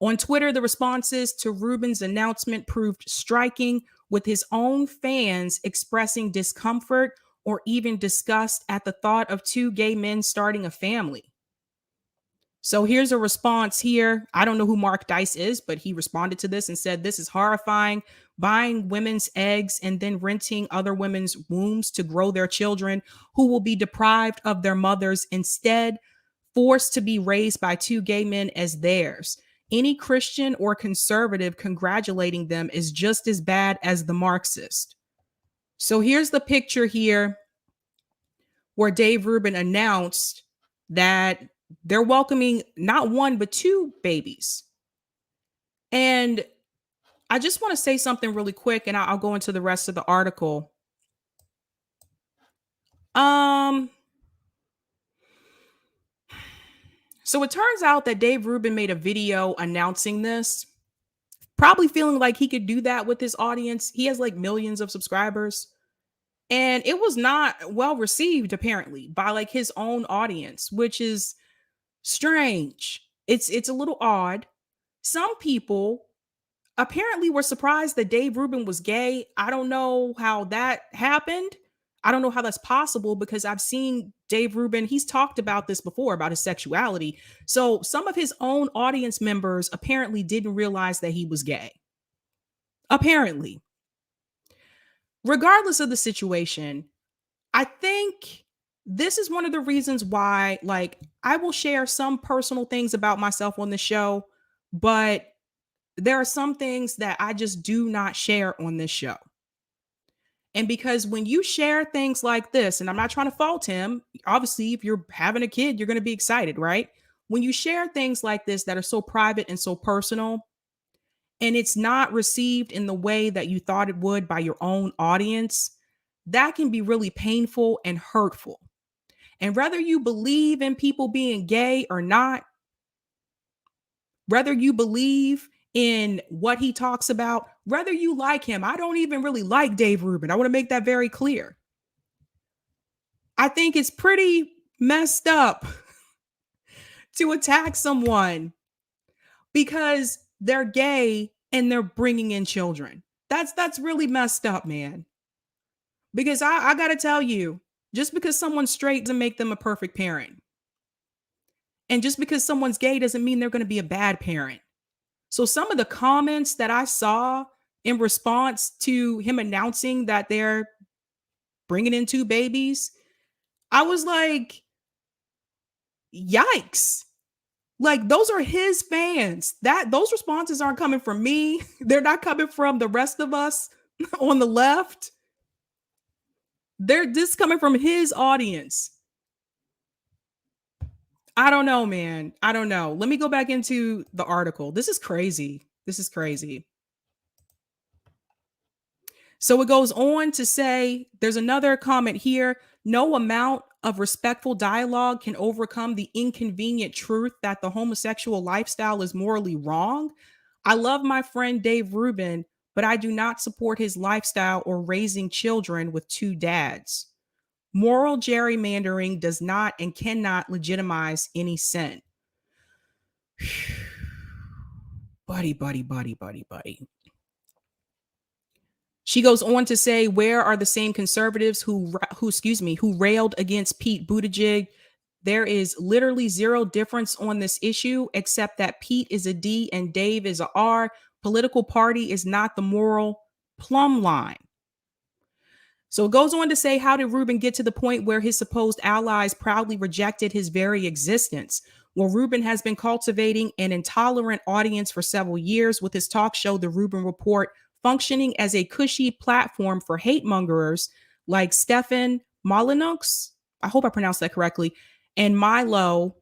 On Twitter, the responses to Rubin's announcement proved striking, with his own fans expressing discomfort or even disgust at the thought of 2 gay men starting a family. So here's a response here. I don't know who Mark Dice is, but he responded to this and said, "This is horrifying. Buying women's eggs and then renting other women's wombs to grow their children who will be deprived of their mothers, instead forced to be raised by 2 gay men as theirs. Any Christian or conservative congratulating them is just as bad as the Marxist." So here's the picture here where Dave Rubin announced that they're welcoming not 1, but 2 babies. And I just want to say something really quick and I'll go into the rest of the article. So it turns out that Dave Rubin made a video announcing this, probably feeling like he could do that with his audience. He has like millions of subscribers. And it was not well received, apparently, by like his own audience, which is strange. It's a little odd. Some people apparently were surprised that Dave Rubin was gay. I don't know how that happened. I don't know how that's possible because I've seen Dave Rubin. He's talked about this before, about his sexuality. So some of his own audience members apparently didn't realize that he was gay. Apparently. Regardless of the situation, I think this is one of the reasons why, like, I will share some personal things about myself on the show, but there are some things that I just do not share on this show. And because when you share things like this, and I'm not trying to fault him, obviously, if you're having a kid, you're going to be excited, right? When you share things like this that are so private and so personal, and it's not received in the way that you thought it would by your own audience, that can be really painful and hurtful. And whether you believe in people being gay or not, whether you believe in what he talks about, whether you like him, I don't even really like Dave Rubin. I want to make that very clear. I think it's pretty messed up to attack someone because they're gay and they're bringing in children. That's really messed up, man. Because I got to tell you, just because someone's straight doesn't make them a perfect parent. And just because someone's gay doesn't mean they're going to be a bad parent. So some of the comments that I saw in response to him announcing that they're bringing in 2 babies, I was like, yikes. Like, those are his fans. Those responses aren't coming from me. They're not coming from the rest of us on the left. They're just coming from his audience. I don't know, man. I don't know. Let me go back into the article. This is crazy. This is crazy. So it goes on to say, there's another comment here. No amount of respectful dialogue can overcome the inconvenient truth that the homosexual lifestyle is morally wrong. I love my friend Dave Rubin, but I do not support his lifestyle or raising children with two dads. Moral gerrymandering does not and cannot legitimize any sin. Buddy. She goes on to say, where are the same conservatives who railed against Pete Buttigieg? There is literally zero difference on this issue, except that Pete is a D and Dave is a R. Political party is not the moral plumb line. So it goes on to say, how did Rubin get to the point where his supposed allies proudly rejected his very existence? Well, Rubin has been cultivating an intolerant audience for several years with his talk show, The Rubin Report, functioning as a cushy platform for hate mongers like Stefan Molyneux, I hope I pronounced that correctly, and Milo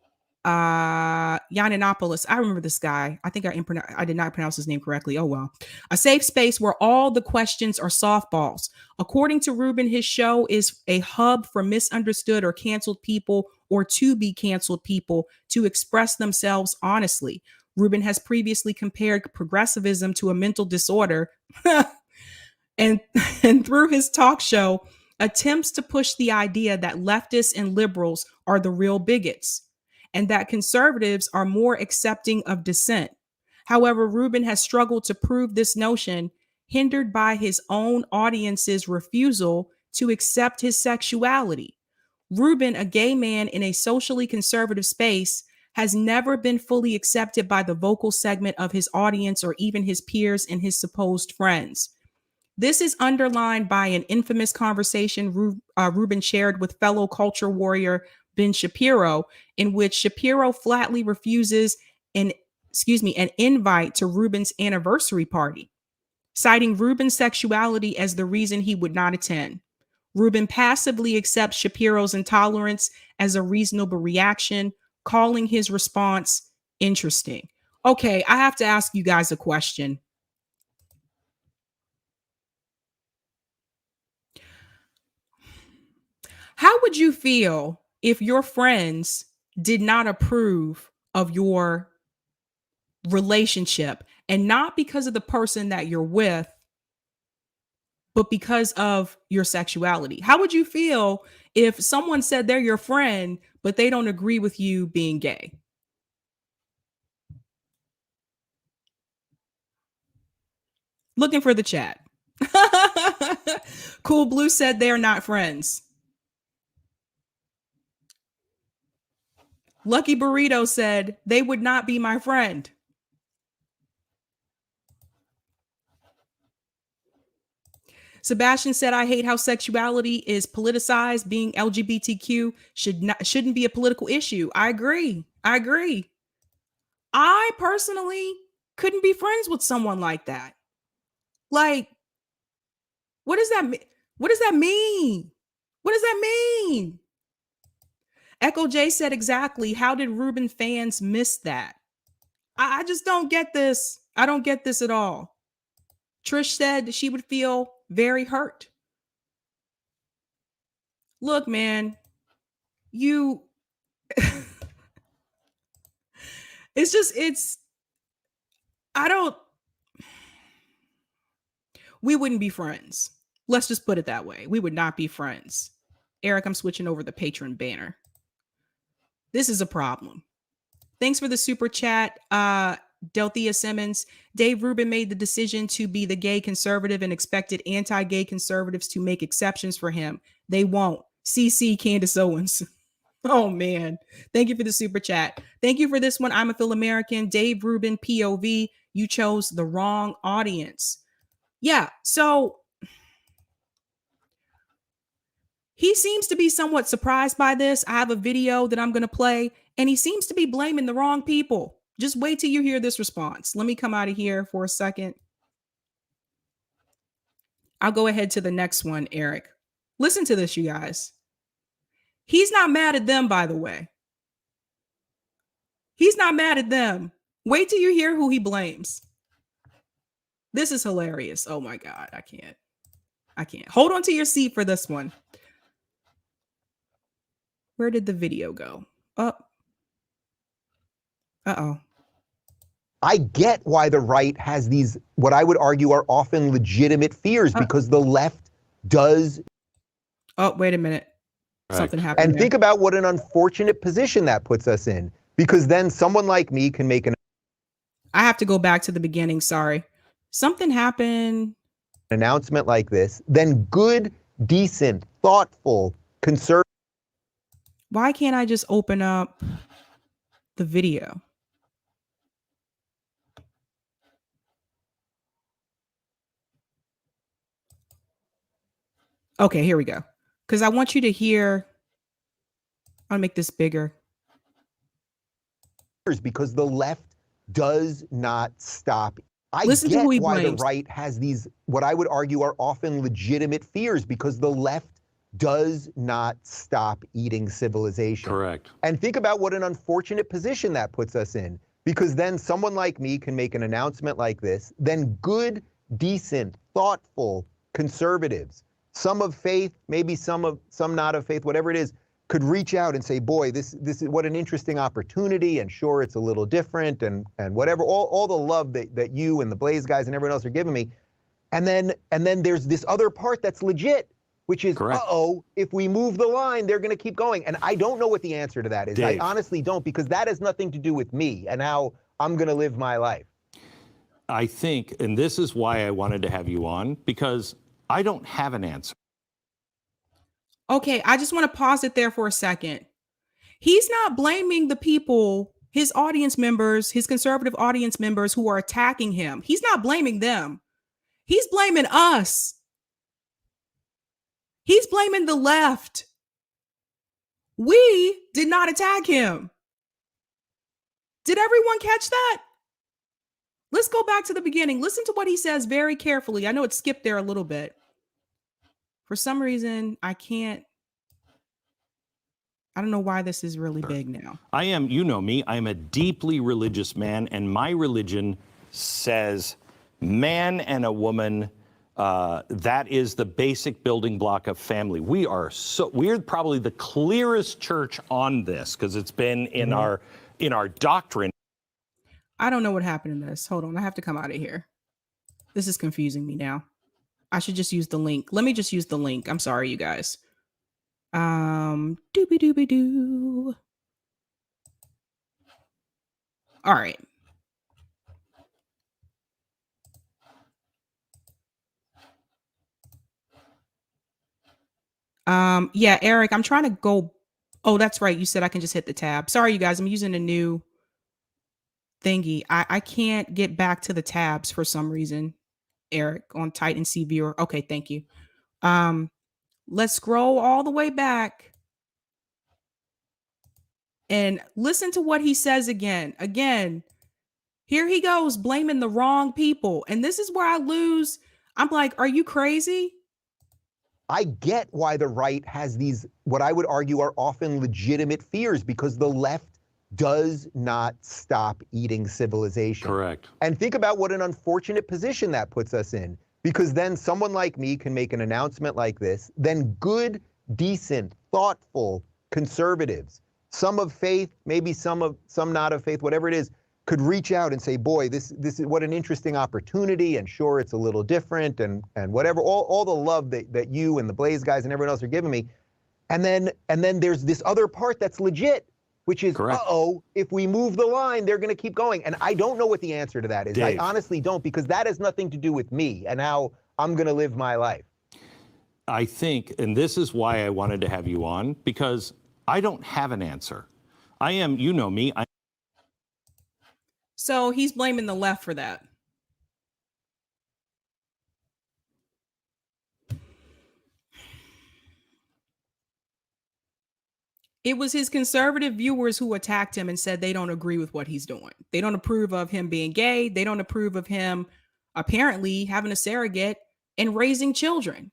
Yiannopoulos. I remember this guy. I think I did not pronounce his name correctly. Oh, well. A safe space where all the questions are softballs. According to Rubin, his show is a hub for misunderstood or canceled people or to be canceled people to express themselves honestly. Rubin has previously compared progressivism to a mental disorder and through his talk show attempts to push the idea that leftists and liberals are the real bigots and that conservatives are more accepting of dissent. However, Rubin has struggled to prove this notion, hindered by his own audience's refusal to accept his sexuality. Rubin, a gay man in a socially conservative space, has never been fully accepted by the vocal segment of his audience or even his peers and his supposed friends. This is underlined by an infamous conversation Rubin shared with fellow culture warrior Ben Shapiro, in which Shapiro flatly refuses an invite to Rubin's anniversary party, citing Rubin's sexuality as the reason he would not attend. Rubin passively accepts Shapiro's intolerance as a reasonable reaction, calling his response interesting. Okay, I have to ask you guys a question. How would you feel if your friends did not approve of your relationship, and not because of the person that you're with, but because of your sexuality? How would you feel if someone said they're your friend, but they don't agree with you being gay? Looking for the chat. Cool Blue said they're not friends. Lucky Burrito said they would not be my friend. Sebastian said, I hate how sexuality is politicized. Being LGBTQ shouldn't be a political issue. I agree. I personally couldn't be friends with someone like that. Like, what does that mean? What does that mean? What does that mean? Echo J said, exactly. How did Rubin fans miss that? I just don't get this. I don't get this at all. Trish said she would feel very hurt. Look, man, we wouldn't be friends. Let's just put it that way. We would not be friends. Eric, I'm switching over the patron banner. This is a problem. Thanks for the super chat, Delthea Simmons. Dave Rubin made the decision to be the gay conservative and expected anti-gay conservatives to make exceptions for him. They won't. CC Candace Owens. Oh, man. Thank you for the super chat. Thank you for this one. I'm a Phil American. Dave Rubin, POV. You chose the wrong audience. Yeah, so He seems to be somewhat surprised by this. I have a video that I'm going to play, and he seems to be blaming the wrong people. Just wait till you hear this response. Let me come out of here for a second. I'll go ahead to the next one, Eric. Listen to this, you guys. He's not mad at them, by the way. He's not mad at them. Wait till you hear who he blames. This is hilarious. Oh my God, I can't. Hold on to your seat for this one. Where did the video go? Uh-oh. I get why the right has these, what I would argue are often legitimate fears, because the left does. Oh, wait a minute. Something happened. And there. think about what an unfortunate position that puts us in, because then someone like me can make an I have to go back to the beginning. Sorry. Something happened. announcement like this, then good, decent, thoughtful, conservative. Why can't I just open up the video? Okay, here we go. Because I want you to hear. I'll make this bigger. Because the left does not stop. I Listen to get who he why blames. the right has these, what I would argue are often legitimate fears, because the left does not stop eating civilization. Correct. And think about what an unfortunate position that puts us in, because then someone like me can make an announcement like this, then good, decent, thoughtful conservatives, some of faith, maybe some not of faith, whatever it is, could reach out and say, boy, this is what an interesting opportunity, and sure, it's a little different, and whatever, all the love that you and the Blaze guys and everyone else are giving me. And then there's this other part that's legit, which is, if we move the line, they're gonna keep going. And I don't know what the answer to that is. Dave. I honestly don't, because that has nothing to do with me and how I'm gonna live my life. I think, and this is why I wanted to have you on, because I don't have an answer. Okay, I just want to pause it there for a second. He's not blaming the people, his audience members, his conservative audience members who are attacking him. He's not blaming them. He's blaming us. He's blaming the left. We did not attack him. Did everyone catch that? Let's go back to the beginning. Listen to what he says very carefully. I know it skipped there a little bit. For some reason, I don't know why this is really big now. I am, you know me, I am a deeply religious man, and my religion says man and a woman, that is the basic building block of family. We're probably the clearest church on this, because it's been in our doctrine. I don't know what happened in this. Hold on, I have to come out of here. This is confusing me now. I should just use the link. Let me just use the link. I'm sorry, you guys. Doobie doobie doo. All right. Yeah, Eric, I'm trying to go. Oh, that's right. You said I can just hit the tab. Sorry, you guys. I'm using a new thingy. I can't get back to the tabs for some reason. Eric on Titan C viewer. Okay, thank you. Let's scroll all the way back and listen to what he says again. Again, here he goes blaming the wrong people. And this is where I lose. I'm like, are you crazy? I get why the right has these, what I would argue are often legitimate fears, because the left does not stop eating civilization. Correct. And think about what an unfortunate position that puts us in, because then someone like me can make an announcement like this, then good, decent, thoughtful conservatives, some of faith, maybe some not of faith, whatever it is, could reach out and say, boy, this is what an interesting opportunity, and sure, it's a little different, and whatever, all the love that you and the Blaze guys and everyone else are giving me. And then there's this other part that's legit, which is, if we move the line, they're going to keep going. And I don't know what the answer to that is. Dave. I honestly don't, because that has nothing to do with me and how I'm going to live my life. I think, and this is why I wanted to have you on, because I don't have an answer. I am, you know me. So he's blaming the left for that. It was his conservative viewers who attacked him and said they don't agree with what he's doing. They don't approve of him being gay. They don't approve of him apparently having a surrogate and raising children.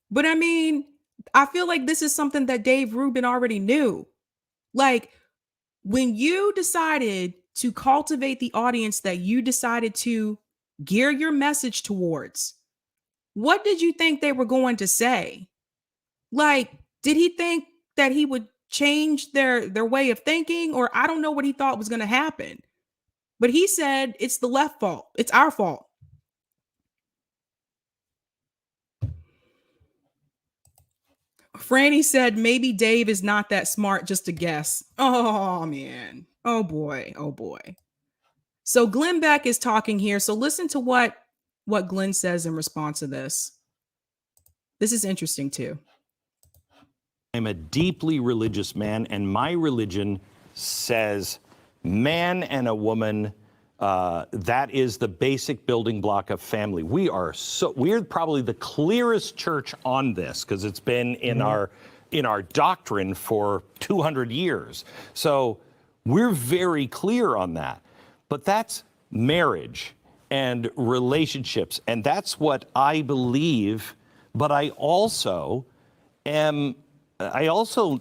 But I mean, I feel like this is something that Dave Rubin already knew. Like, when you decided to cultivate the audience that you decided to gear your message towards, what did you think they were going to say? Like, did he think that he would change their way of thinking? Or I don't know what he thought was going to happen. But he said it's the left fault. It's our fault. Franny said maybe Dave is not that smart, just a guess. Oh, man. Oh, boy. Oh, boy. So Glenn Beck is talking here. So listen to what Glenn says in response to this. This is interesting, too. I'm a deeply religious man, and my religion says man and a woman, that is the basic building block of family. We're probably the clearest church on this because it's been in our doctrine for 200 years. So we're very clear on that. But that's marriage and relationships, and that's what I believe. But I also am. I also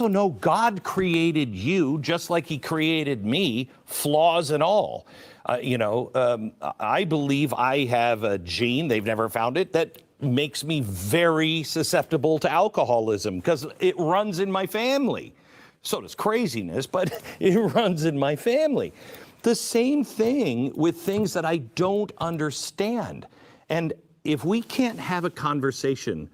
know God created you just like he created me, flaws and all. I believe I have a gene, they've never found it, that makes me very susceptible to alcoholism because it runs in my family. So does craziness, but it runs in my family. The same thing with things that I don't understand. And if we can't have a conversation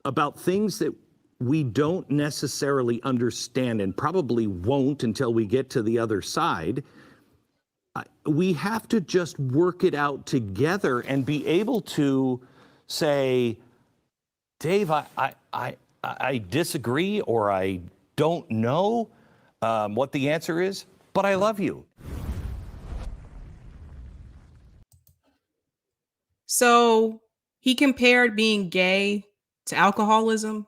about things that we don't necessarily understand and probably won't until we get to the other side, we have to just work it out together and be able to say, Dave, I disagree, or I don't know what the answer is, but I love you. So he compared being gay to alcoholism.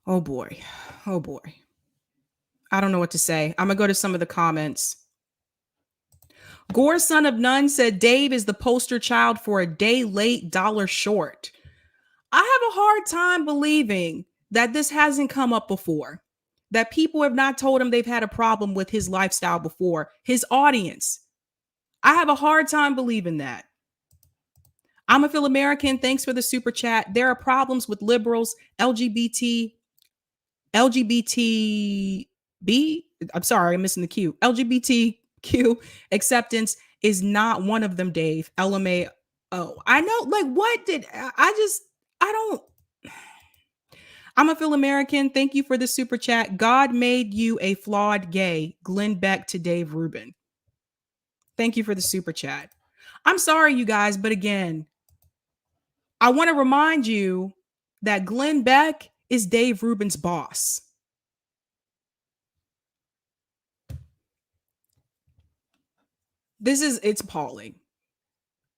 Oh boy. Oh boy. I don't know what to say. I'm going to go to some of the comments. Gore, son of none, said Dave is the poster child for a day late, dollar short. I have a hard time believing that this hasn't come up before, that people have not told him they've had a problem with his lifestyle before, his audience. I have a hard time believing that. I'm a Phil American. Thanks for the super chat. There are problems with liberals, LGBTB. I'm sorry, I'm missing the Q. LGBTQ acceptance is not one of them, Dave. LMAO. I know, like, what did I don't. I'm a Phil American. Thank you for the super chat. God made you a flawed gay. Glenn Beck to Dave Rubin. Thank you for the super chat. I'm sorry, you guys, but again, I want to remind you that Glenn Beck is Dave Rubin's boss. It's appalling.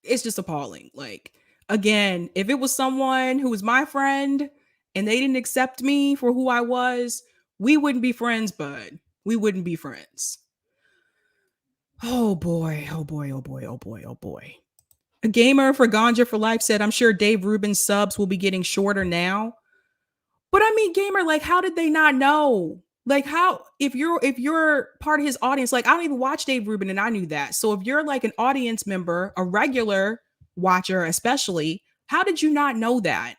It's just appalling. Like, again, if it was someone who was my friend and they didn't accept me for who I was, we wouldn't be friends, bud. We wouldn't be friends. Oh boy, oh boy, oh boy, oh boy, oh boy. A gamer for Ganja for Life said, I'm sure Dave Rubin's subs will be getting shorter now. But I mean, gamer, like, how did they not know? Like, how, if you're part of his audience, like, I don't even watch Dave Rubin and I knew that. So if you're like an audience member, a regular watcher, especially, how did you not know that?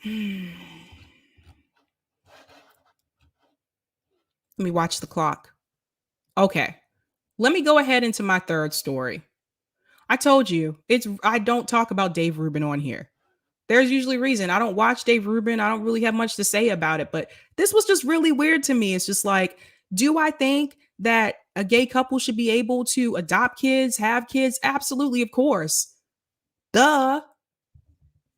Let me watch the clock. Okay. Let me go ahead into my third story. I told you, I don't talk about Dave Rubin on here. There's usually a reason. I don't watch Dave Rubin. I don't really have much to say about it, but this was just really weird to me. It's just like, do I think that a gay couple should be able to adopt kids, have kids? Absolutely, of course. Duh.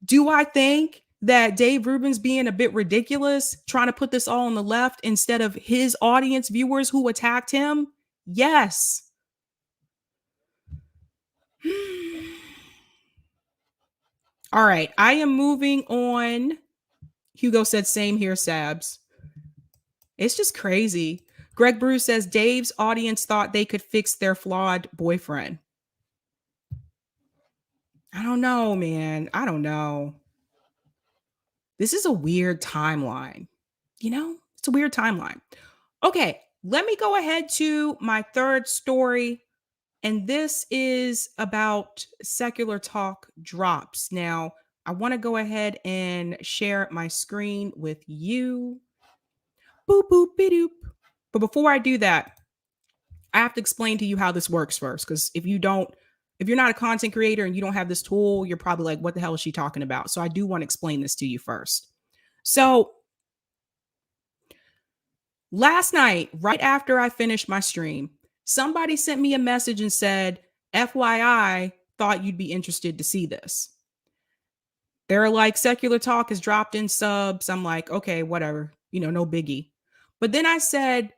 Do I think that Dave Rubin's being a bit ridiculous, trying to put this all on the left instead of his audience viewers who attacked him? Yes. All right, I am moving on. Hugo said, same here, Sabs. It's just crazy. Greg Bruce says, Dave's audience thought they could fix their flawed boyfriend. I don't know, man. I don't know. This is a weird timeline. You know, it's a weird timeline. Okay, let me go ahead to my third story. And this is about Secular Talk drops. Now, I want to go ahead and share my screen with you. Boop, boop, be-doop. But before I do that, I have to explain to you how this works first. Because if you're not a content creator and you don't have this tool, you're probably like, what the hell is she talking about? So I do want to explain this to you first. So last night, right after I finished my stream, somebody sent me a message and said, FYI, thought you'd be interested to see this. They're like, Secular Talk has dropped in subs. I'm like, okay, whatever, no biggie. But then I said,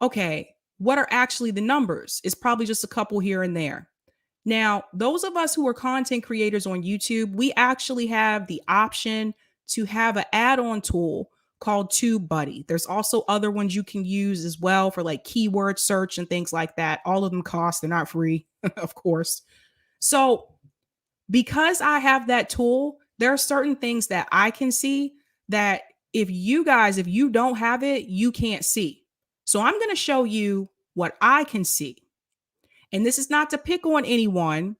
okay, what are actually the numbers? It's probably just a couple here and there. Now, those of us who are content creators on YouTube, we actually have the option to have an add-on tool called TubeBuddy. There's also other ones you can use as well for like keyword search and things like that. All of them cost, they're not free, of course. So because I have that tool, there are certain things that I can see that if you don't have it, you can't see. So I'm going to show you what I can see. And this is not to pick on anyone,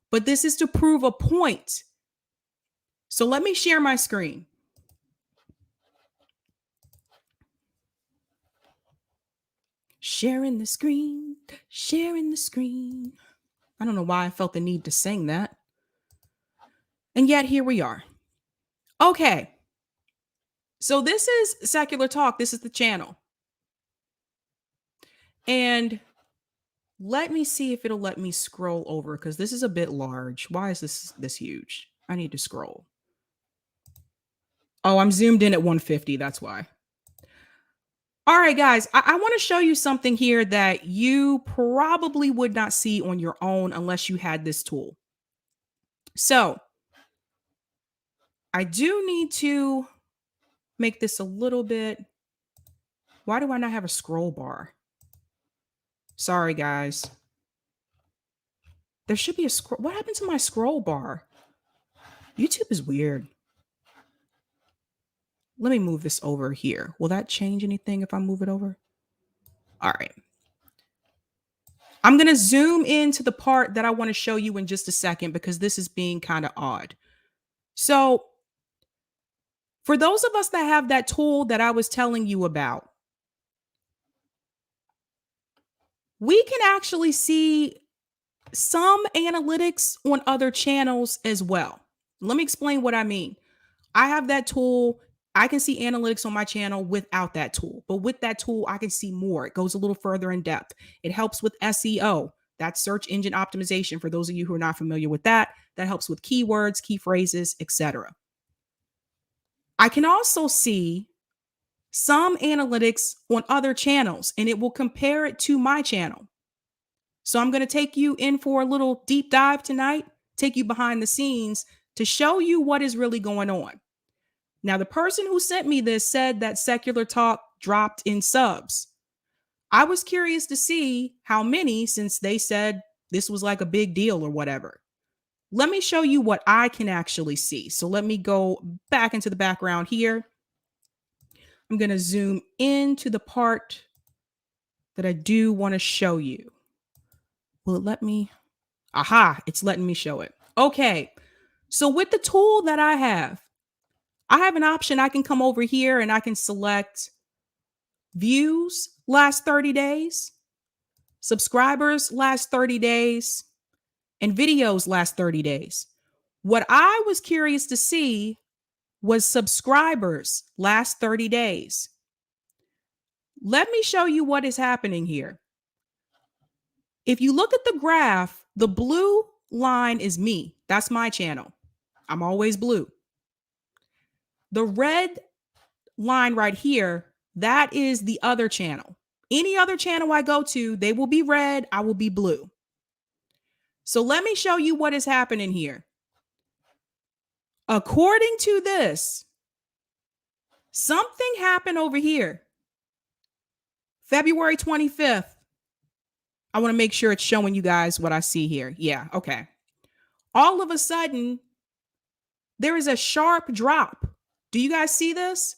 but this is to prove a point. So let me share my screen. Sharing the screen, sharing the screen. I don't know why I felt the need to sing that. And yet here we are. Okay. So this is Secular Talk. This is the channel. And let me see if it'll let me scroll over because this is a bit large. Why is this huge? I need to scroll. Oh, I'm zoomed in at 150. That's why. All right, guys, I want to show you something here that you probably would not see on your own unless you had this tool. So I do need to make this a little bit. Why do I not have a scroll bar? Sorry, guys. There should be a scroll. What happened to my scroll bar? YouTube is weird. Let me move this over here. Will that change anything if I move it over? All right. I'm going to zoom into the part that I want to show you in just a second because this is being kind of odd. So for those of us that have that tool that I was telling you about, we can actually see some analytics on other channels as well. Let me explain what I mean. I have that tool. I can see analytics on my channel without that tool, but with that tool, I can see more. It goes a little further in depth. It helps with SEO. That's search engine optimization. For those of you who are not familiar with that, that helps with keywords, key phrases, etc. I can also see some analytics on other channels, and it will compare it to my channel. So I'm going to take you in for a little deep dive tonight, take you behind the scenes to show you what is really going on. Now, the person who sent me this said that Secular Talk dropped in subs. I was curious to see how many, since they said this was like a big deal or whatever. Let me show you what I can actually see. So let me go back into the background here. I'm going to zoom into the part that I do want to show you. Will it let me? Aha, it's letting me show it. Okay, so with the tool that I have an option. I can come over here and I can select views last 30 days, subscribers last 30 days, and videos last 30 days. What I was curious to see was subscribers last 30 days. Let me show you what is happening here. If you look at the graph, the blue line is me. That's my channel. I'm always blue. The red line right here, that is the other channel. Any other channel I go to, they will be red, I will be blue. So let me show you what is happening here. According to this, something happened over here. February 25th. I want to make sure it's showing you guys what I see here. Yeah, okay. All of a sudden, there is a sharp drop. Do you guys see this?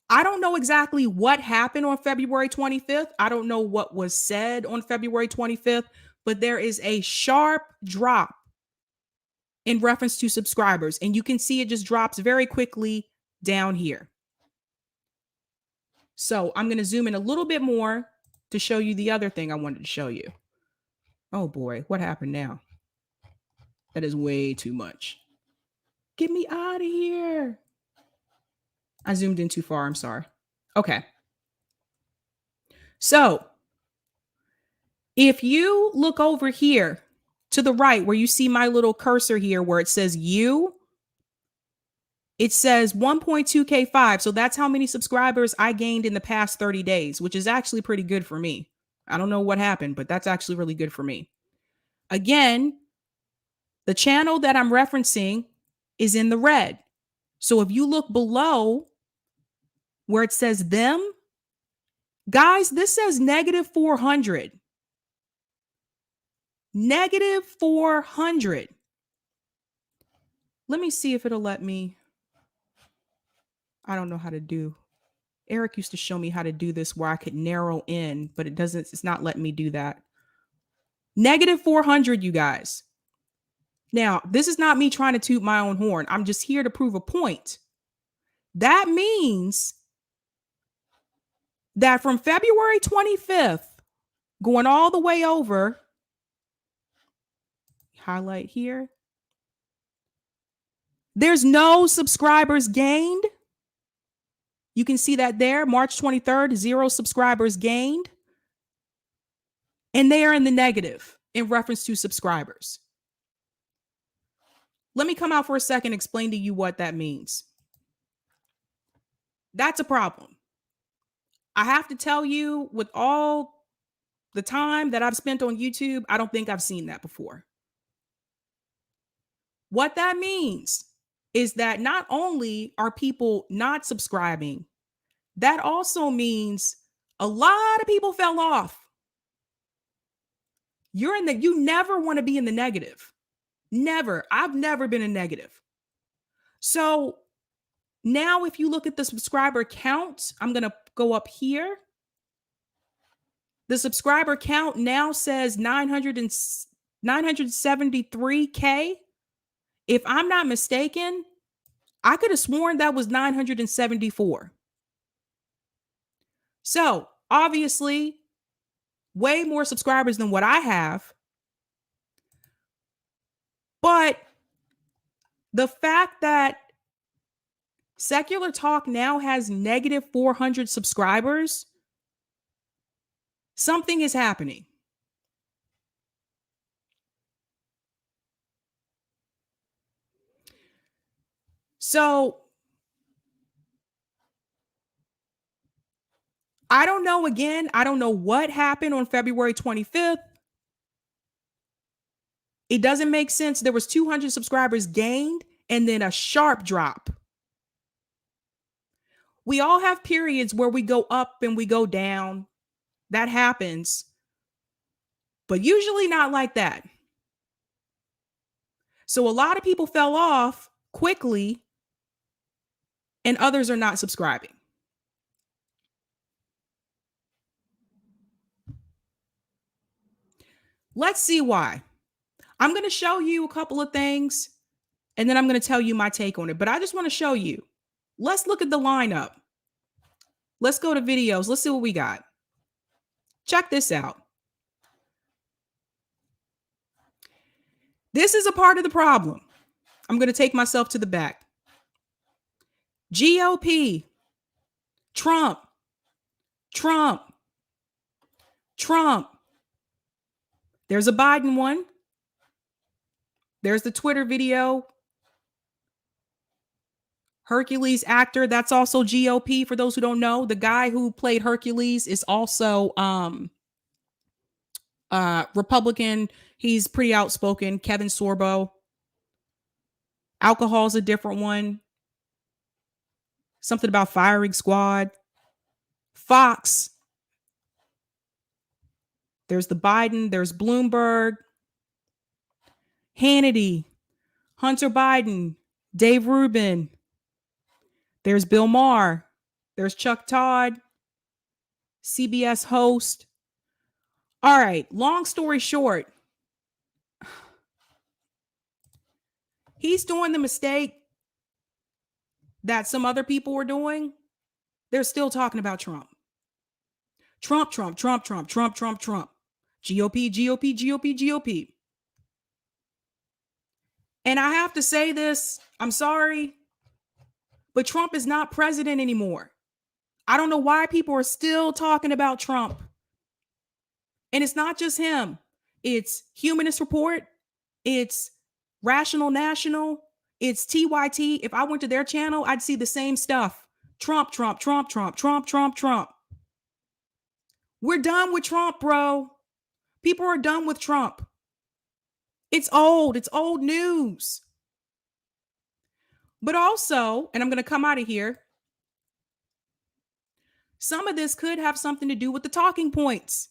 I don't know exactly what happened on February 25th. I don't know what was said on February 25th, but there is a sharp drop in reference to subscribers. And you can see it just drops very quickly down here. So I'm going to zoom in a little bit more to show you the other thing I wanted to show you. Oh boy, what happened now? That is way too much. Get me out of here. I zoomed in too far. I'm sorry. Okay. So if you look over here to the right where you see my little cursor here where it says you, it says 1.2K5. So that's how many subscribers I gained in the past 30 days, which is actually pretty good for me. I don't know what happened, but that's actually really good for me. Again, the channel that I'm referencing is in the red. So if you look below where it says them, guys, this says -400. -400. Let me see if it'll let me. I don't know how to do. Eric used to show me how to do this where I could narrow in, but it doesn't, it's not letting me do that. -400, you guys. Now, this is not me trying to toot my own horn. I'm just here to prove a point. That means that from February 25th, going all the way over, highlight here, there's no subscribers gained. You can see that there, March 23rd, 0 subscribers gained. And they are in the negative in reference to subscribers. Let me come out for a second and explain to you what that means. That's a problem. I have to tell you, with all the time that I've spent on YouTube, I don't think I've seen that before. What that means is that not only are people not subscribing, that also means a lot of people fell off. You never want to be in the negative. Never. I've never been in negative. So now if you look at the subscriber count, I'm going to go up here. The subscriber count now says 973K. If I'm not mistaken, I could have sworn that was 974. So obviously, way more subscribers than what I have. But the fact that Secular Talk now has -400 subscribers, something is happening. So I don't know. Again, I don't know what happened on February 25th. It doesn't make sense. There was 200 subscribers gained and then a sharp drop. We all have periods where we go up and we go down. That happens. But usually not like that. So a lot of people fell off quickly and others are not subscribing. Let's see why. I'm going to show you a couple of things and then I'm going to tell you my take on it. But I just want to show you. Let's look at the lineup. Let's go to videos. Let's see what we got. Check this out. This is a part of the problem. I'm going to take myself to the back. GOP, Trump, Trump, Trump. There's a Biden one. There's the Twitter video. Hercules actor, that's also GOP. For those who don't know, the guy who played Hercules is also Republican, he's pretty outspoken. Kevin Sorbo. Alcohol's a different one. Something about firing squad. Fox. There's the Biden. There's Bloomberg. Hannity. Hunter Biden. Dave Rubin. There's Bill Maher. There's Chuck Todd. CBS host. All right. Long story short. He's doing the mistake that some other people were doing. They're still talking about Trump. Trump. GOP, GOP. And I have to say this, I'm sorry, but Trump is not president anymore. I don't know why people are still talking about Trump. And it's not just him. It's Humanist Report. It's Rational National. It's TYT. If I went to their channel, I'd see the same stuff. Trump. We're done with Trump, bro. People are done with Trump. It's old. It's old news. But also, and I'm going to come out of here, some of this could have something to do with the talking points.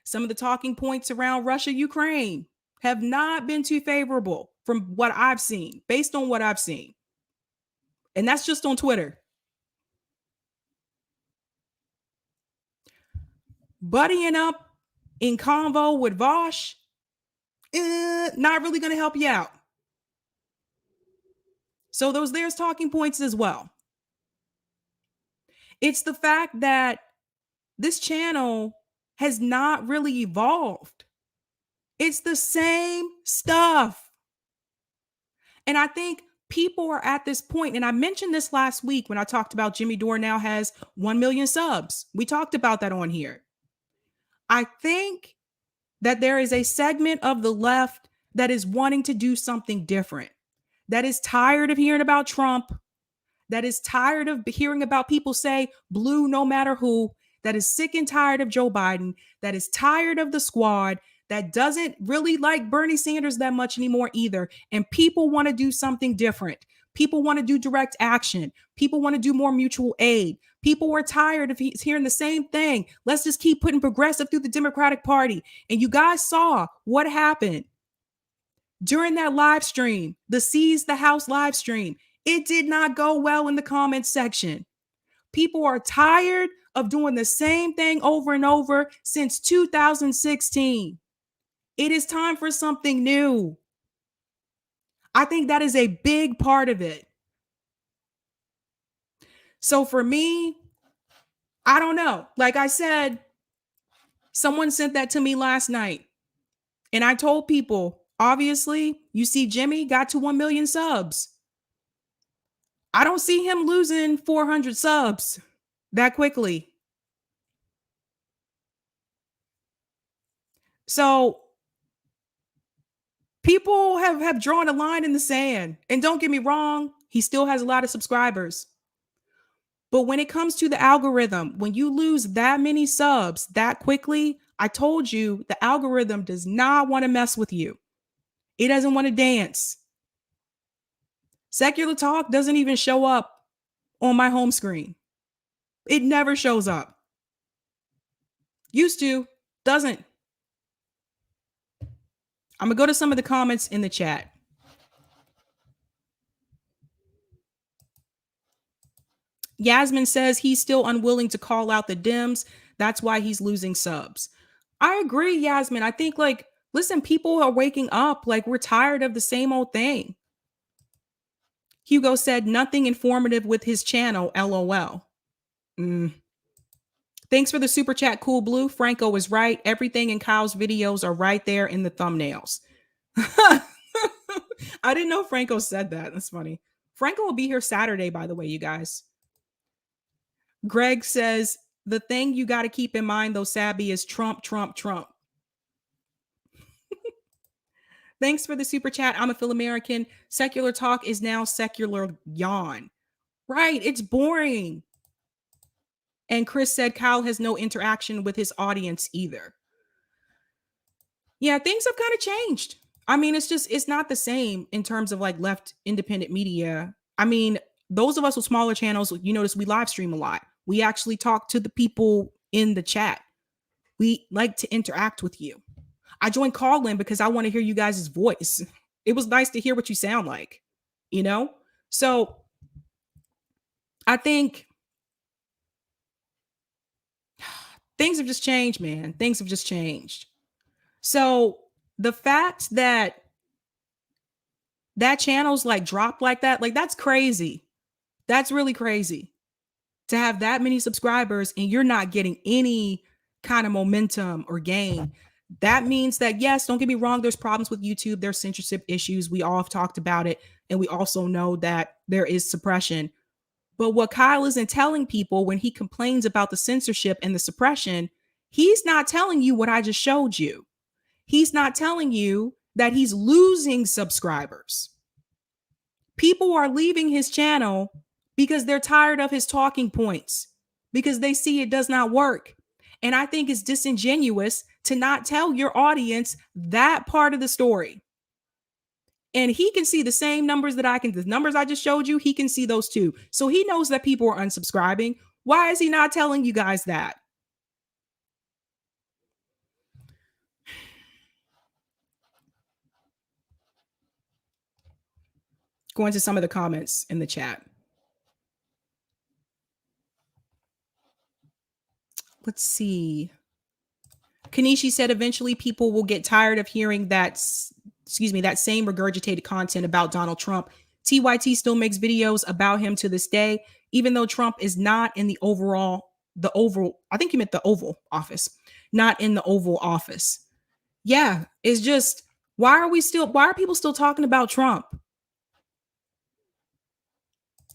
Some of the talking points around Russia, Ukraine have not been too favorable from what I've seen, based on what I've seen. And that's just on Twitter. Buddying up in convo with Vosh, not really going to help you out. So there's talking points as well. It's the fact that this channel has not really evolved. It's the same stuff. And I think people are at this point, and I mentioned this last week when I talked about Jimmy Dore now has 1 million subs. We talked about that on here. I think that there is a segment of the left that is wanting to do something different, that is tired of hearing about Trump, that is tired of hearing about people say blue no matter who, that is sick and tired of Joe Biden, that is tired of the squad, that doesn't really like Bernie Sanders that much anymore either. And people want to do something different. People want to do direct action. People want to do more mutual aid. People were tired of hearing the same thing. Let's just keep putting progressive through the Democratic Party. And you guys saw what happened during that live stream, the Seize the House live stream. It did not go well in the comments section. People are tired of doing the same thing over and over since 2016. It is time for something new. I think that is a big part of it. So for me, I don't know. Like I said, someone sent that to me last night. And I told people, obviously, you see Jimmy got to 1 million subs. I don't see him losing 400 subs that quickly. So people have drawn a line in the sand. And don't get me wrong, he still has a lot of subscribers. But when it comes to the algorithm, when you lose that many subs that quickly, I told you the algorithm does not want to mess with you. It doesn't want to dance. Secular Talk doesn't even show up on my home screen. It never shows up. Used to, doesn't. I'm going to go to some of the comments in the chat. Yasmin says he's still unwilling to call out the Dems. That's why he's losing subs. I agree, Yasmin. I think, listen, people are waking up. We're tired of the same old thing. Hugo said nothing informative with his channel, LOL. Thanks for the super chat, Cool Blue. Franco is right. Everything in Kyle's videos are right there in the thumbnails. I didn't know Franco said that. That's funny. Franco will be here Saturday, by the way, you guys. Greg says, the thing you got to keep in mind, though, Sabby, is Trump. Thanks for the super chat. I'm a Phil American. Secular Talk is now secular yawn. Right. It's boring. And Chris said Kyle has no interaction with his audience either. Yeah, things have kind of changed. I mean, it's not the same in terms of like left independent media. I mean, those of us with smaller channels, you notice we live stream a lot. We actually talk to the people in the chat. We like to interact with you. I joined Call In because I want to hear you guys' voice. It was nice to hear what you sound like, you know? So I think things have just changed, man. Things have just changed. So the fact that that channel's like dropped like that, like that's crazy. That's really crazy to have that many subscribers and you're not getting any kind of momentum or gain. That means that, yes, don't get me wrong, there's problems with YouTube, there's censorship issues. We all have talked about it. And we also know that there is suppression. But what Kyle isn't telling people when he complains about the censorship and the suppression, he's not telling you what I just showed you. He's not telling you that he's losing subscribers. People are leaving his channel because they're tired of his talking points, because they see it does not work. And I think it's disingenuous to not tell your audience that part of the story. And he can see the same numbers that I can, the numbers I just showed you, he can see those too. So he knows that people are unsubscribing. Why is he not telling you guys that? Going to some of the comments in the chat. Let's see. Kanishi said eventually people will get tired of hearing that same regurgitated content about Donald Trump. TYT still makes videos about him to this day, even though Trump is not in the Oval, I think he meant the Oval Office, not in the Oval Office. Yeah, it's just, why are people still talking about Trump?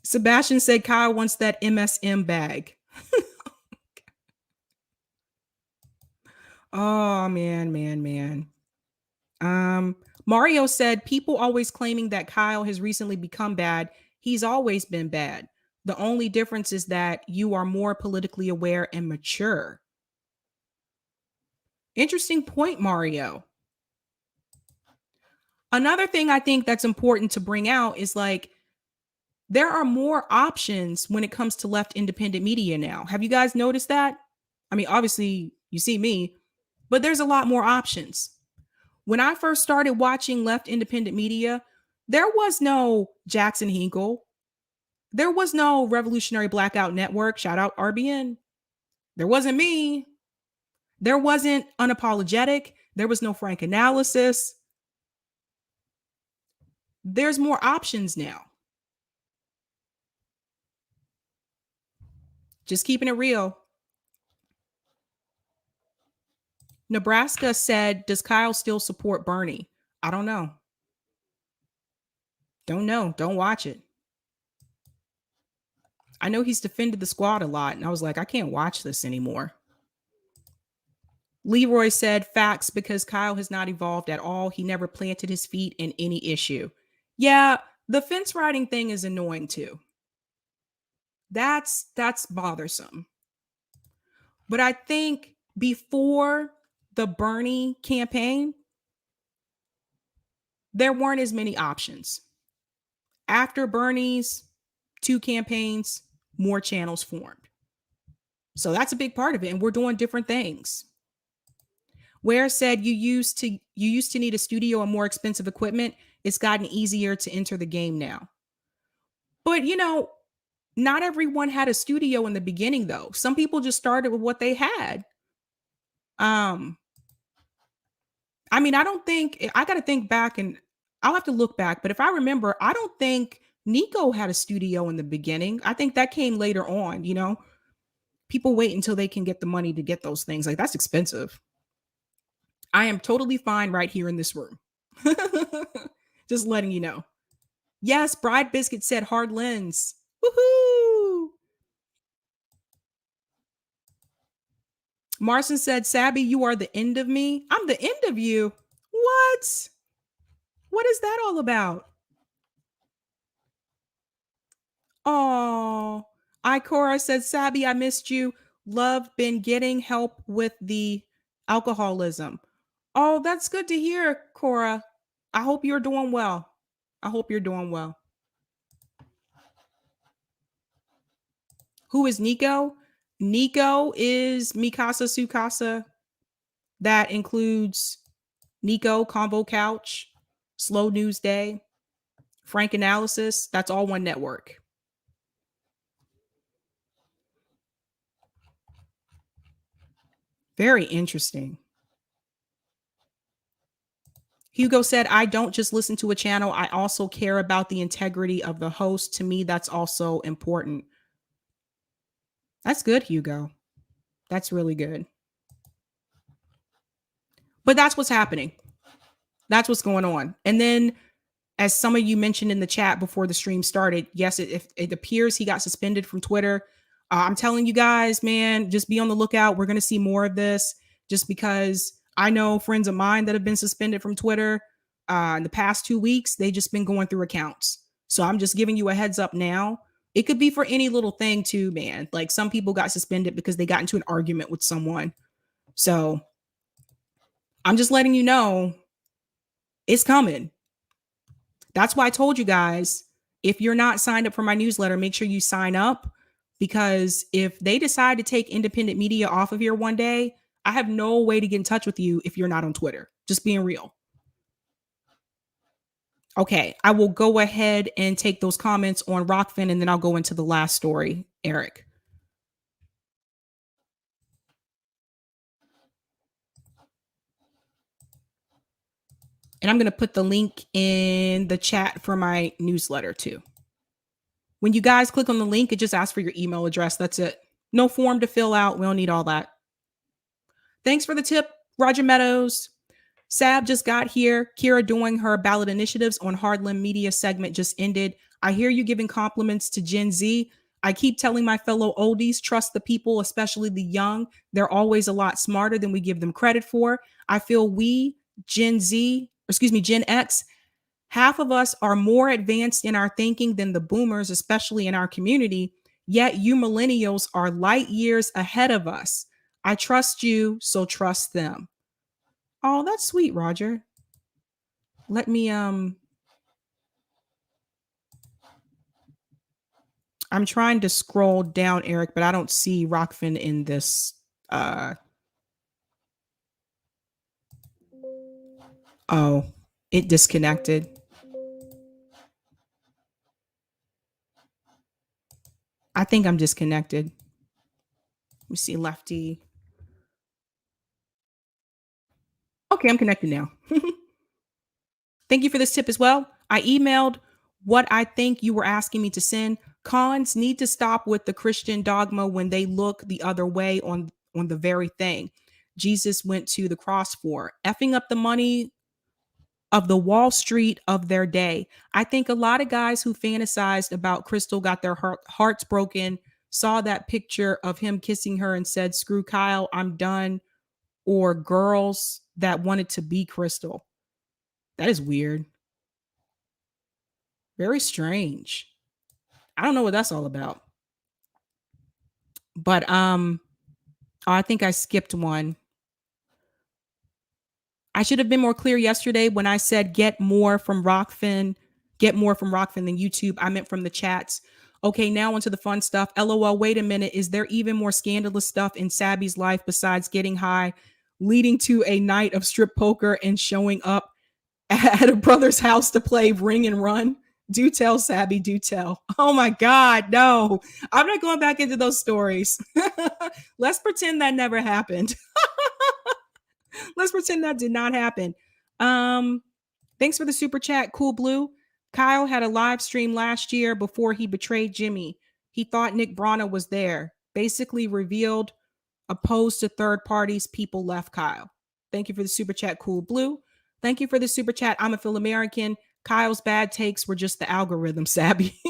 Sebastian said Kyle wants that MSM bag. Oh, man. Mario said, people always claiming that Kyle has recently become bad. He's always been bad. The only difference is that you are more politically aware and mature. Interesting point, Mario. Another thing I think that's important to bring out is like, there are more options when it comes to left independent media now. Have you guys noticed that? I mean, obviously you see me, but there's a lot more options. When I first started watching left independent media, there was no Jackson Hinkle. There was no Revolutionary Blackout Network. Shout out RBN. There wasn't me. There wasn't Unapologetic. There was no Frank Analysis. There's more options now. Just keeping it real. Nebraska said, does Kyle still support Bernie? I don't know. Don't know. Don't watch it. I know he's defended the squad a lot, and I was like, I can't watch this anymore. Leroy said, facts, because Kyle has not evolved at all. He never planted his feet in any issue. Yeah, the fence riding thing is annoying too. That's bothersome. But I think before the Bernie campaign, there weren't as many options. After Bernie's 2 campaigns, more channels formed. So that's a big part of it. And we're doing different things. Where said you used to need a studio and more expensive equipment. It's gotten easier to enter the game now. But not everyone had a studio in the beginning though. Some people just started with what they had. I mean, I don't think, I got to think back and I'll have to look back, but if I remember, I don't think Nico had a studio in the beginning. I think that came later on, People wait until they can get the money to get those things. Like, that's expensive. I am totally fine right here in this room. Just letting you know. Yes, Bride Biscuit said hard lens. Woohoo! Marson said, Sabby, you are the end of me. I'm the end of you. What? What is that all about? Oh, Ikora said, Sabby, I missed you. Love been getting help with the alcoholism. Oh, that's good to hear, Cora. I hope you're doing well. I hope you're doing well. Who is Nico? Nico is Mikasa Sukasa. That includes Nico, Convo Couch, Slow News Day, Frank Analysis. That's all one network. Very interesting. Hugo said, I don't just listen to a channel. I also care about the integrity of the host. To me, that's also important. That's good, Hugo. That's really good. But that's what's happening. That's what's going on. And then, as some of you mentioned in the chat before the stream started, yes, it appears he got suspended from Twitter. I'm telling you guys, man, just be on the lookout. We're going to see more of this just because I know friends of mine that have been suspended from Twitter in the past 2 weeks. They've just been going through accounts. So I'm just giving you a heads up now. It could be for any little thing too, man. Like some people got suspended because they got into an argument with someone. So I'm just letting you know it's coming. That's why I told you guys, if you're not signed up for my newsletter, make sure you sign up, because if they decide to take independent media off of here one day, I have no way to get in touch with you if you're not on Twitter. Just being real. Okay, I will go ahead and take those comments on Rockfin, and then I'll go into the last story, Eric. And I'm going to put the link in the chat for my newsletter too. When you guys click on the link, it just asks for your email address. That's it. No form to fill out. We don't need all that. Thanks for the tip, Roger Meadows. Sab just got here. Kira doing her ballot initiatives on Hardland Media segment just ended. I hear you giving compliments to Gen Z. I keep telling my fellow oldies, trust the people, especially the young. They're always a lot smarter than we give them credit for. I feel we, Gen X, half of us are more advanced in our thinking than the boomers, especially in our community. Yet you millennials are light years ahead of us. I trust you, so trust them. Oh, that's sweet, Roger. Let me, I'm trying to scroll down, Eric, but I don't see Rockfin in this. Oh, it disconnected. I think I'm disconnected. Let me see, Lefty. Okay, I'm connected now. Thank you for this tip as well. I emailed what I think you were asking me to send. Cons need to stop with the Christian dogma when they look the other way on the very thing Jesus went to the cross for, effing up the money of the Wall Street of their day. I think a lot of guys who fantasized about Crystal got their hearts broken, saw that picture of him kissing her and said, screw Kyle, I'm done. Or girls that wanted to be Crystal. That is weird. Very strange. I don't know what that's all about. But I think I skipped one. I should have been more clear yesterday when I said get more from Rockfin than YouTube. I meant from the chats. Okay, now onto the fun stuff. LOL, wait a minute. Is there even more scandalous stuff in Sabby's life besides getting high, leading to a night of strip poker and showing up at a brother's house to play Ring and Run? Do tell, Sabby, do tell. Oh my God, no. I'm not going back into those stories. Let's pretend that never happened. Let's pretend that did not happen. Thanks for the super chat, Cool Blue. Kyle had a live stream last year before he betrayed Jimmy. He thought Nick Brana was there. Basically revealed, opposed to third parties, people left Kyle. Thank you for the super chat, Cool Blue. Thank you for the super chat, I'm a Phil American. Kyle's bad takes were just the algorithm, Sabby.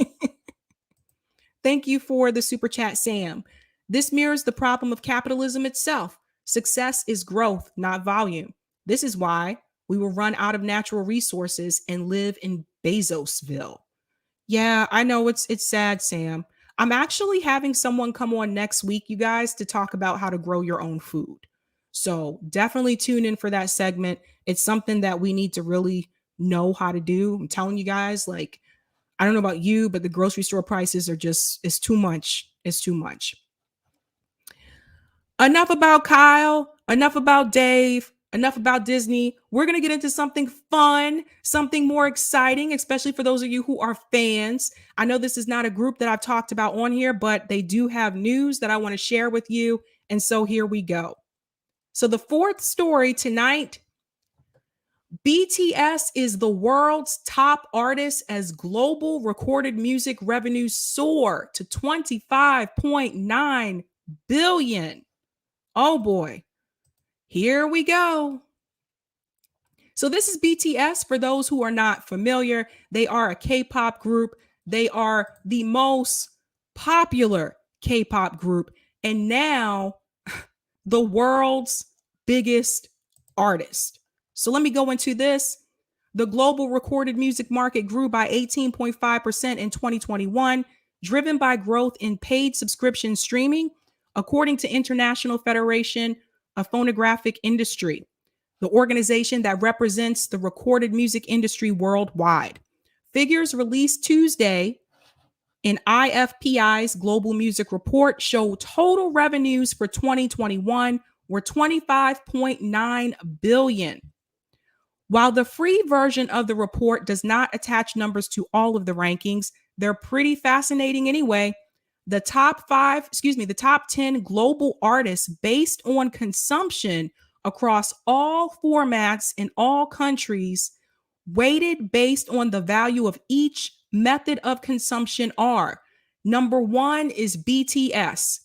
Thank you for the super chat, Sam. This mirrors the problem of capitalism itself. Success is growth, not volume. This is why we will run out of natural resources and live in Bezosville. Yeah, I know it's sad, Sam. I'm actually having someone come on next week, you guys, to talk about how to grow your own food. So definitely tune in for that segment. It's something that we need to really know how to do. I'm telling you guys, like, I don't know about you, but the grocery store prices are just, it's too much. It's too much. Enough about Kyle, enough about Dave, enough about Disney. We're going to get into something fun, something more exciting, especially for those of you who are fans. I know this is not a group that I've talked about on here, but they do have news that I want to share with you. And so here we go. So the fourth story tonight, BTS is the world's top artist as global recorded music revenues soar to 25.9 billion. Oh boy, here we go. So this is BTS. For those who are not familiar, they are a K-pop group. They are the most popular K-pop group, and now the world's biggest artist. So let me go into this. The global recorded music market grew by 18.5% in 2021, driven by growth in paid subscription streaming, according to International Federation of Phonographic Industry, the organization that represents the recorded music industry worldwide. Figures released Tuesday in IFPI's Global Music Report show total revenues for 2021 were 25.9 billion. While the free version of the report does not attach numbers to all of the rankings, they're pretty fascinating anyway. The top 10 global artists based on consumption across all formats in all countries, weighted based on the value of each method of consumption are: number 1 is BTS,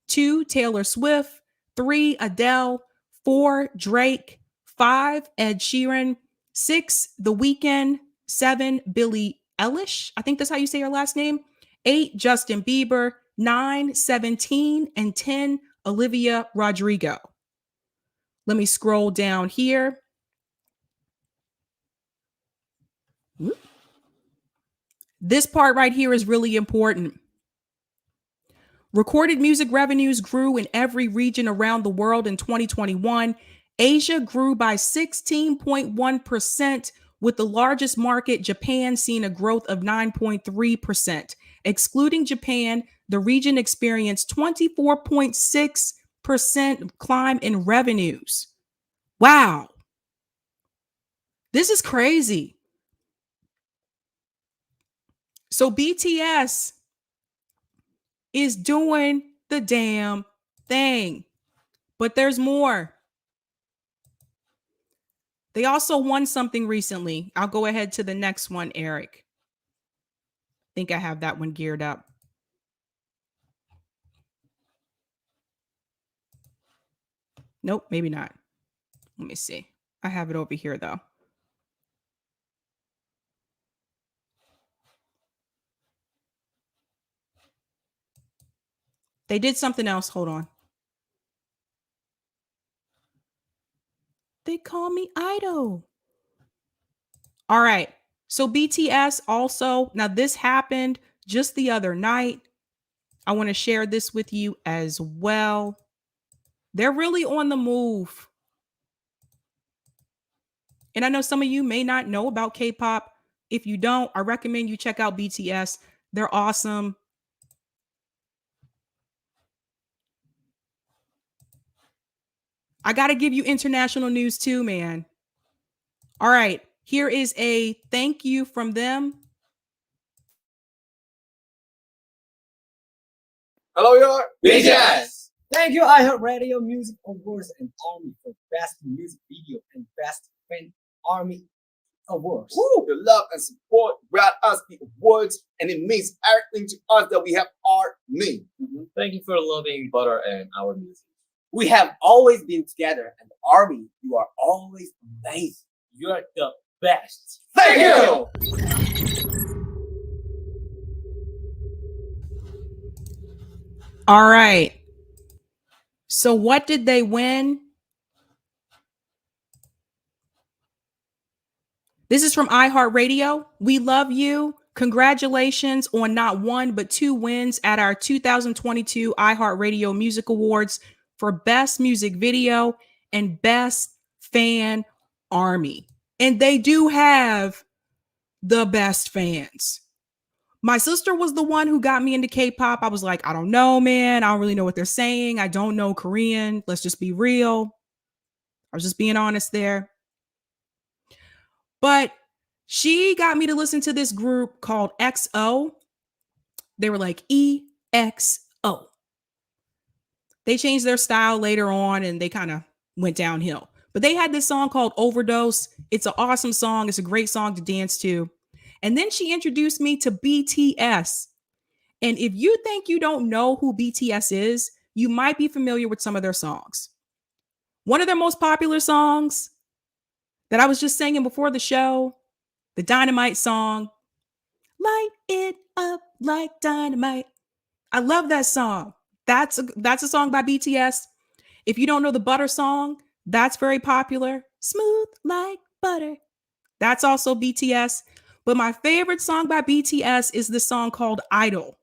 2 Taylor Swift, 3 Adele, 4 Drake, 5 Ed Sheeran, 6 The Weeknd, 7 Billie Eilish, I think that's how you say her last name, 8 Justin Bieber, 9 17, and 10 Olivia Rodrigo. Let me scroll down here. This part right here is really important. Recorded music revenues grew in every region around the world in 2021. Asia grew by 16.1%, with the largest market, Japan, seeing a growth of 9.3%. Excluding Japan, the region experienced 24.6% climb in revenues. Wow. This is crazy. So BTS is doing the damn thing. But there's more. They also won something recently. I'll go ahead to the next one, Eric. I think I have that one geared up. Nope, maybe not. Let me see. I have it over here, though. They did something else. Hold on. They call me Idol. All right. So BTS also, now this happened just the other night. I want to share this with you as well. They're really on the move. And I know some of you may not know about K-pop. If you don't, I recommend you check out BTS. They're awesome. I got to give you international news too, man. All right. Here is a thank you from them. Hello, your BTS. Thank you, iHeart Radio Music Awards and Army for Best Music Video and Best Fan Army Awards. Woo! The love and support brought us the awards, and it means everything to us that we have Army. Thank you for loving Butter and our music. We have always been together, and Army, you are always amazing. You're the best. Thank you! All right. So what did they win? This is from iHeart Radio. We love you. Congratulations on not one, but 2 wins at our 2022 iHeart Radio Music Awards for Best Music Video and Best Fan Army. And they do have the best fans. My sister was the one who got me into K-pop. I was like, I don't know, man. I don't really know what they're saying. I don't know Korean. Let's just be real. I was just being honest there. But she got me to listen to this group called XO. They were like EXO. They changed their style later on and they kind of went downhill. But they had this song called Overdose. It's an awesome song. It's a great song to dance to. And then she introduced me to BTS. And if you think you don't know who BTS is, you might be familiar with some of their songs. One of their most popular songs that I was just singing before the show, the Dynamite song, Light It Up Like Dynamite. I love that song. That's a song by BTS. If you don't know the Butter song, that's very popular. Smooth like butter. That's also BTS. But my favorite song by BTS is the song called Idol.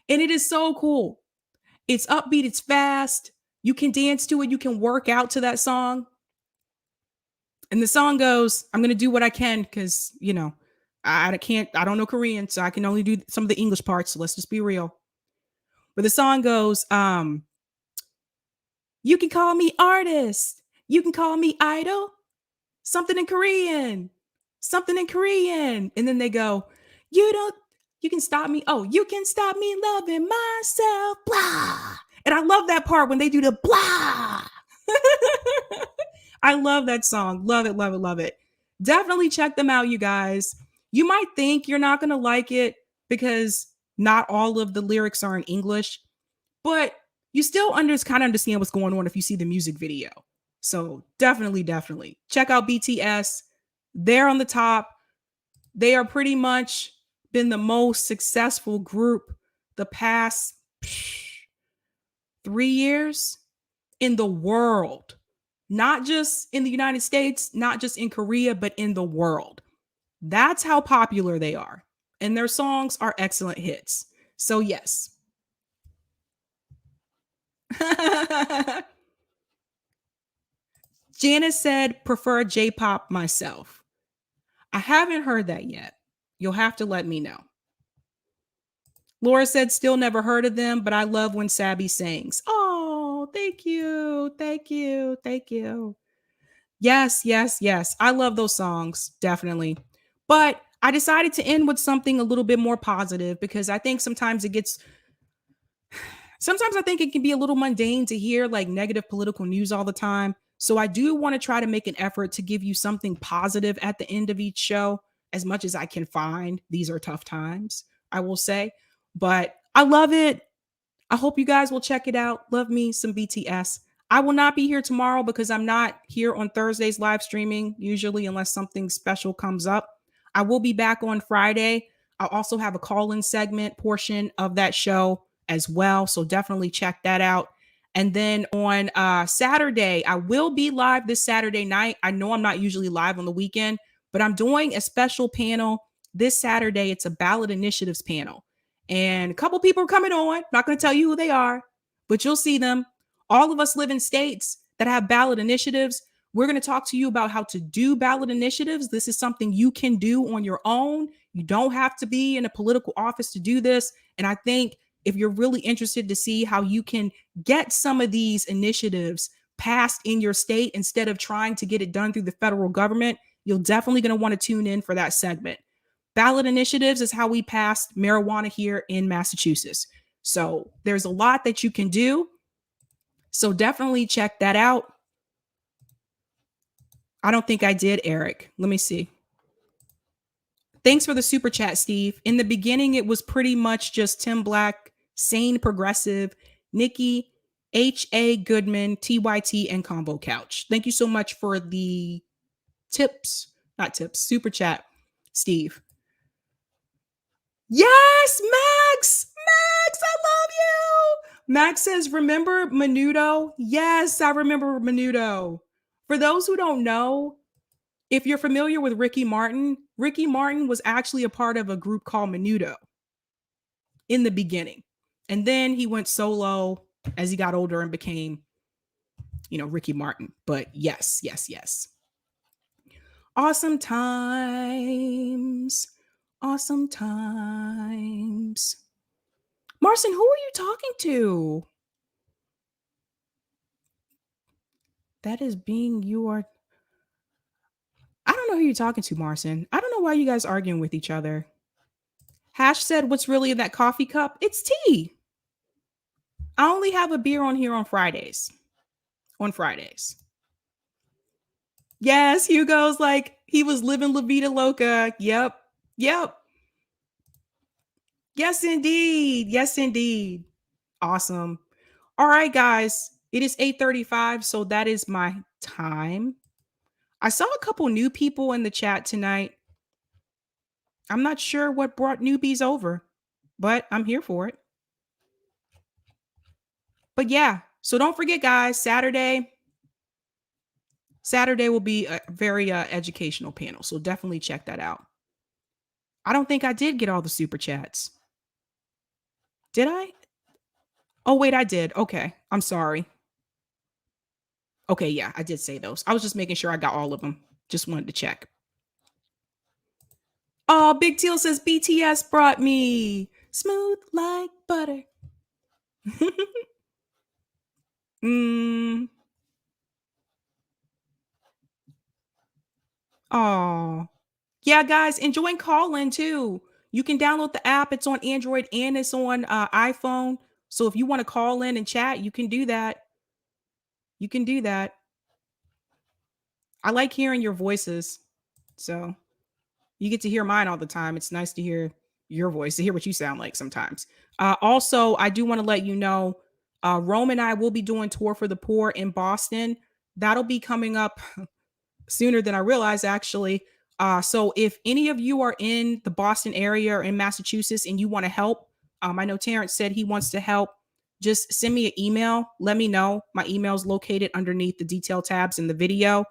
And it is so cool. It's upbeat, it's fast. You can dance to it, you can work out to that song. And the song goes, I'm going to do what I can because, you know, I don't know Korean, so I can only do some of the English parts. So let's just be real. But the song goes, you can call me artist. You can call me idol. Something in Korean. Something in Korean. And then they go, you can stop me. Oh, you can stop me loving myself. Blah. And I love that part when they do the blah. I love that song. Love it, love it, love it. Definitely check them out, you guys. You might think you're not going to like it because not all of the lyrics are in English, but you still kind of understand what's going on if you see the music video. So definitely check out BTS. They're on the top. They are pretty much been the most successful group the past 3 years in the world. Not just in the United States, not just in Korea, but in the world. That's how popular they are. And their songs are excellent hits. So yes. Janice said, prefer J-pop myself. I haven't heard that yet. You'll have to let me know. Laura said, still never heard of them, but I love when Sabby sings. Oh, thank you. Thank you. Thank you. Yes. I love those songs. Definitely. But I decided to end with something a little bit more positive because I think sometimes it can be a little mundane to hear like negative political news all the time. So I do want to try to make an effort to give you something positive at the end of each show as much as I can find. These are tough times, I will say. But I love it. I hope you guys will check it out. Love me some BTS. I will not be here tomorrow because I'm not here on Thursdays live streaming, usually unless something special comes up. I will be back on Friday. I'll also have a call-in segment portion of that show as well. So definitely check that out. And then on Saturday, I will be live this Saturday night. I know I'm not usually live on the weekend, but I'm doing a special panel this Saturday. It's a ballot initiatives panel. And a couple people are coming on. Not going to tell you who they are, but you'll see them. All of us live in states that have ballot initiatives. We're going to talk to you about how to do ballot initiatives. This is something you can do on your own. You don't have to be in a political office to do this. And I think if you're really interested to see how you can get some of these initiatives passed in your state instead of trying to get it done through the federal government, you're definitely going to want to tune in for that segment. Ballot initiatives is how we passed marijuana here in Massachusetts. So there's a lot that you can do. So definitely check that out. I don't think I did, Eric. Let me see. Thanks for the super chat, Steve. In the beginning, it was pretty much just Tim Black, Sane Progressive, Nikki, H.A. Goodman, TYT, and Combo Couch. Thank you so much for the super chat, Steve. Yes, Max, I love you. Max says, remember Menudo? Yes, I remember Menudo. For those who don't know, if you're familiar with Ricky Martin was actually a part of a group called Menudo in the beginning. And then he went solo as he got older and became Ricky Martin. But yes. Awesome times. Awesome times. Marcin, who are you talking to? That is being your... I don't know who you're talking to, Marcin. I don't know why you guys are arguing with each other. Hash said, what's really in that coffee cup? It's tea. I only have a beer on here on Fridays. On Fridays. Yes, Hugo's like, he was living La Vida Loca. Yep. Yes, indeed. Awesome. All right, guys. It is 8:35, so that is my time. I saw a couple new people in the chat tonight. I'm not sure what brought newbies over, but I'm here for it. But yeah, so don't forget, guys, Saturday will be a very educational panel, so definitely check that out. I don't think I did get all the super chats. Did I? Oh, wait, I did. Okay, I'm sorry. Okay, yeah, I did say those. I was just making sure I got all of them. Just wanted to check. Oh, Big Teal says BTS brought me smooth like butter. Oh, yeah, guys, enjoying Call-In too. You can download the app. It's on Android and it's on iPhone. So if you want to call in and chat, you can do that. I like hearing your voices. So you get to hear mine all the time. It's nice to hear your voice, to hear what you sound like sometimes. Also, I do want to let you know, Rome and I will be doing Tour for the Poor in Boston. That'll be coming up sooner than I realized, actually. So if any of you are in the Boston area or in Massachusetts and you want to help, I know Terrence said he wants to help. Just send me an email. Let me know. My email is located underneath the detail tabs in the video.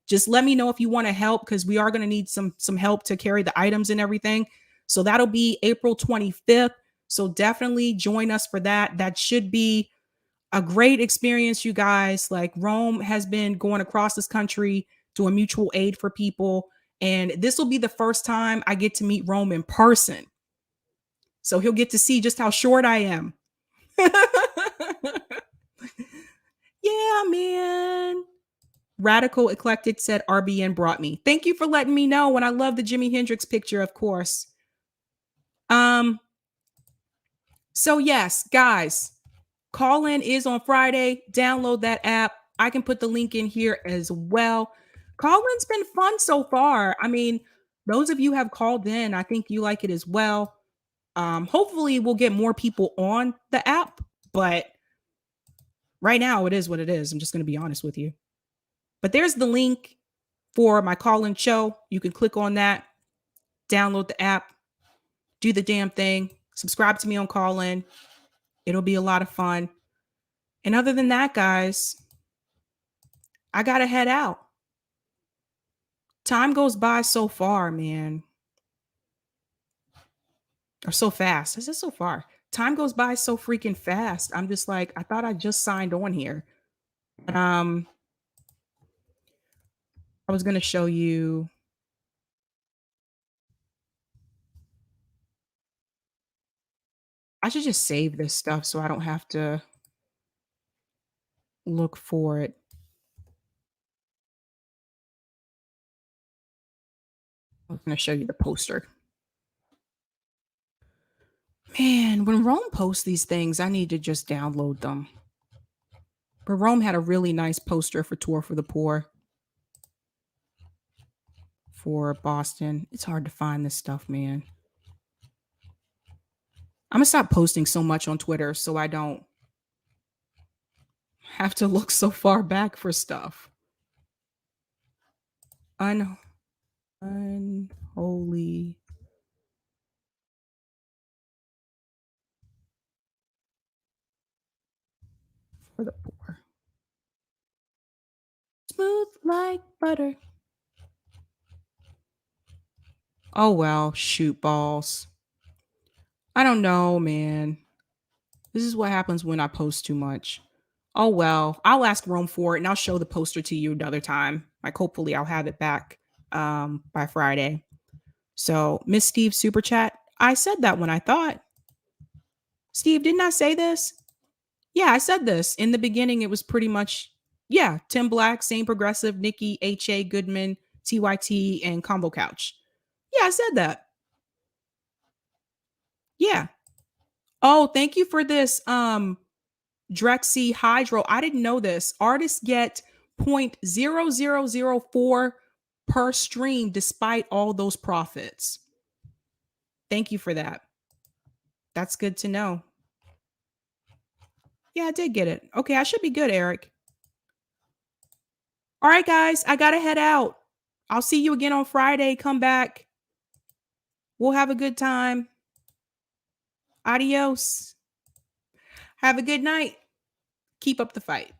Just let me know if you want to help, because we are going to need some help to carry the items and everything. So that'll be April 25th. So definitely join us for that. That should be a great experience, you guys. Like, Rome has been going across this country doing mutual aid for people. And this will be the first time I get to meet Rome in person. So he'll get to see just how short I am. Yeah, man. Radical Eclectic said RBN brought me. Thank you for letting me know. And I love the Jimi Hendrix picture, of course. So yes, guys, Call-In is on Friday. Download that app. I can put the link in here as well. Call-In's been fun so far. I mean, those of you have called in, I think you like it as well. Hopefully we'll get more people on the app, but right now it is what it is. I'm just going to be honest with you. But there's the link for my Call-In show. You can click on that, download the app, do the damn thing, subscribe to me on Call-In. It'll be a lot of fun. And other than that, guys, I got to head out. Time goes by so far, man. Or so fast. This is so far. Time goes by so freaking fast. I'm just like, I thought I just signed on here. I was going to show you. I should just save this stuff so I don't have to look for it. I'm going to show you the poster. Man, when Rome posts these things, I need to just download them. But Rome had a really nice poster for Tour for the Poor for Boston. It's hard to find this stuff, man. I'm going to stop posting so much on Twitter so I don't have to look so far back for stuff. Unholy. For the poor. Smooth like butter. Oh, well, shoot balls. I don't know, man. This is what happens when I post too much. Oh, well, I'll ask Rome for it and I'll show the poster to you another time. Like, hopefully I'll have it back by Friday. So, Miss Steve Super Chat, I said that when I thought. Steve, didn't I say this? Yeah, I said this. In the beginning, it was pretty much, yeah, Tim Black, Same Progressive, Nikki, H.A. Goodman, TYT, and Combo Couch. Yeah, I said that. Yeah. Oh, thank you for this. Drexy Hydro. I didn't know this. Artists get 0.0004 per stream despite all those profits. Thank you for that. That's good to know. Yeah, I did get it. Okay, I should be good, Eric. All right, guys, I got to head out. I'll see you again on Friday. Come back. We'll have a good time. Adios. Have a good night. Keep up the fight.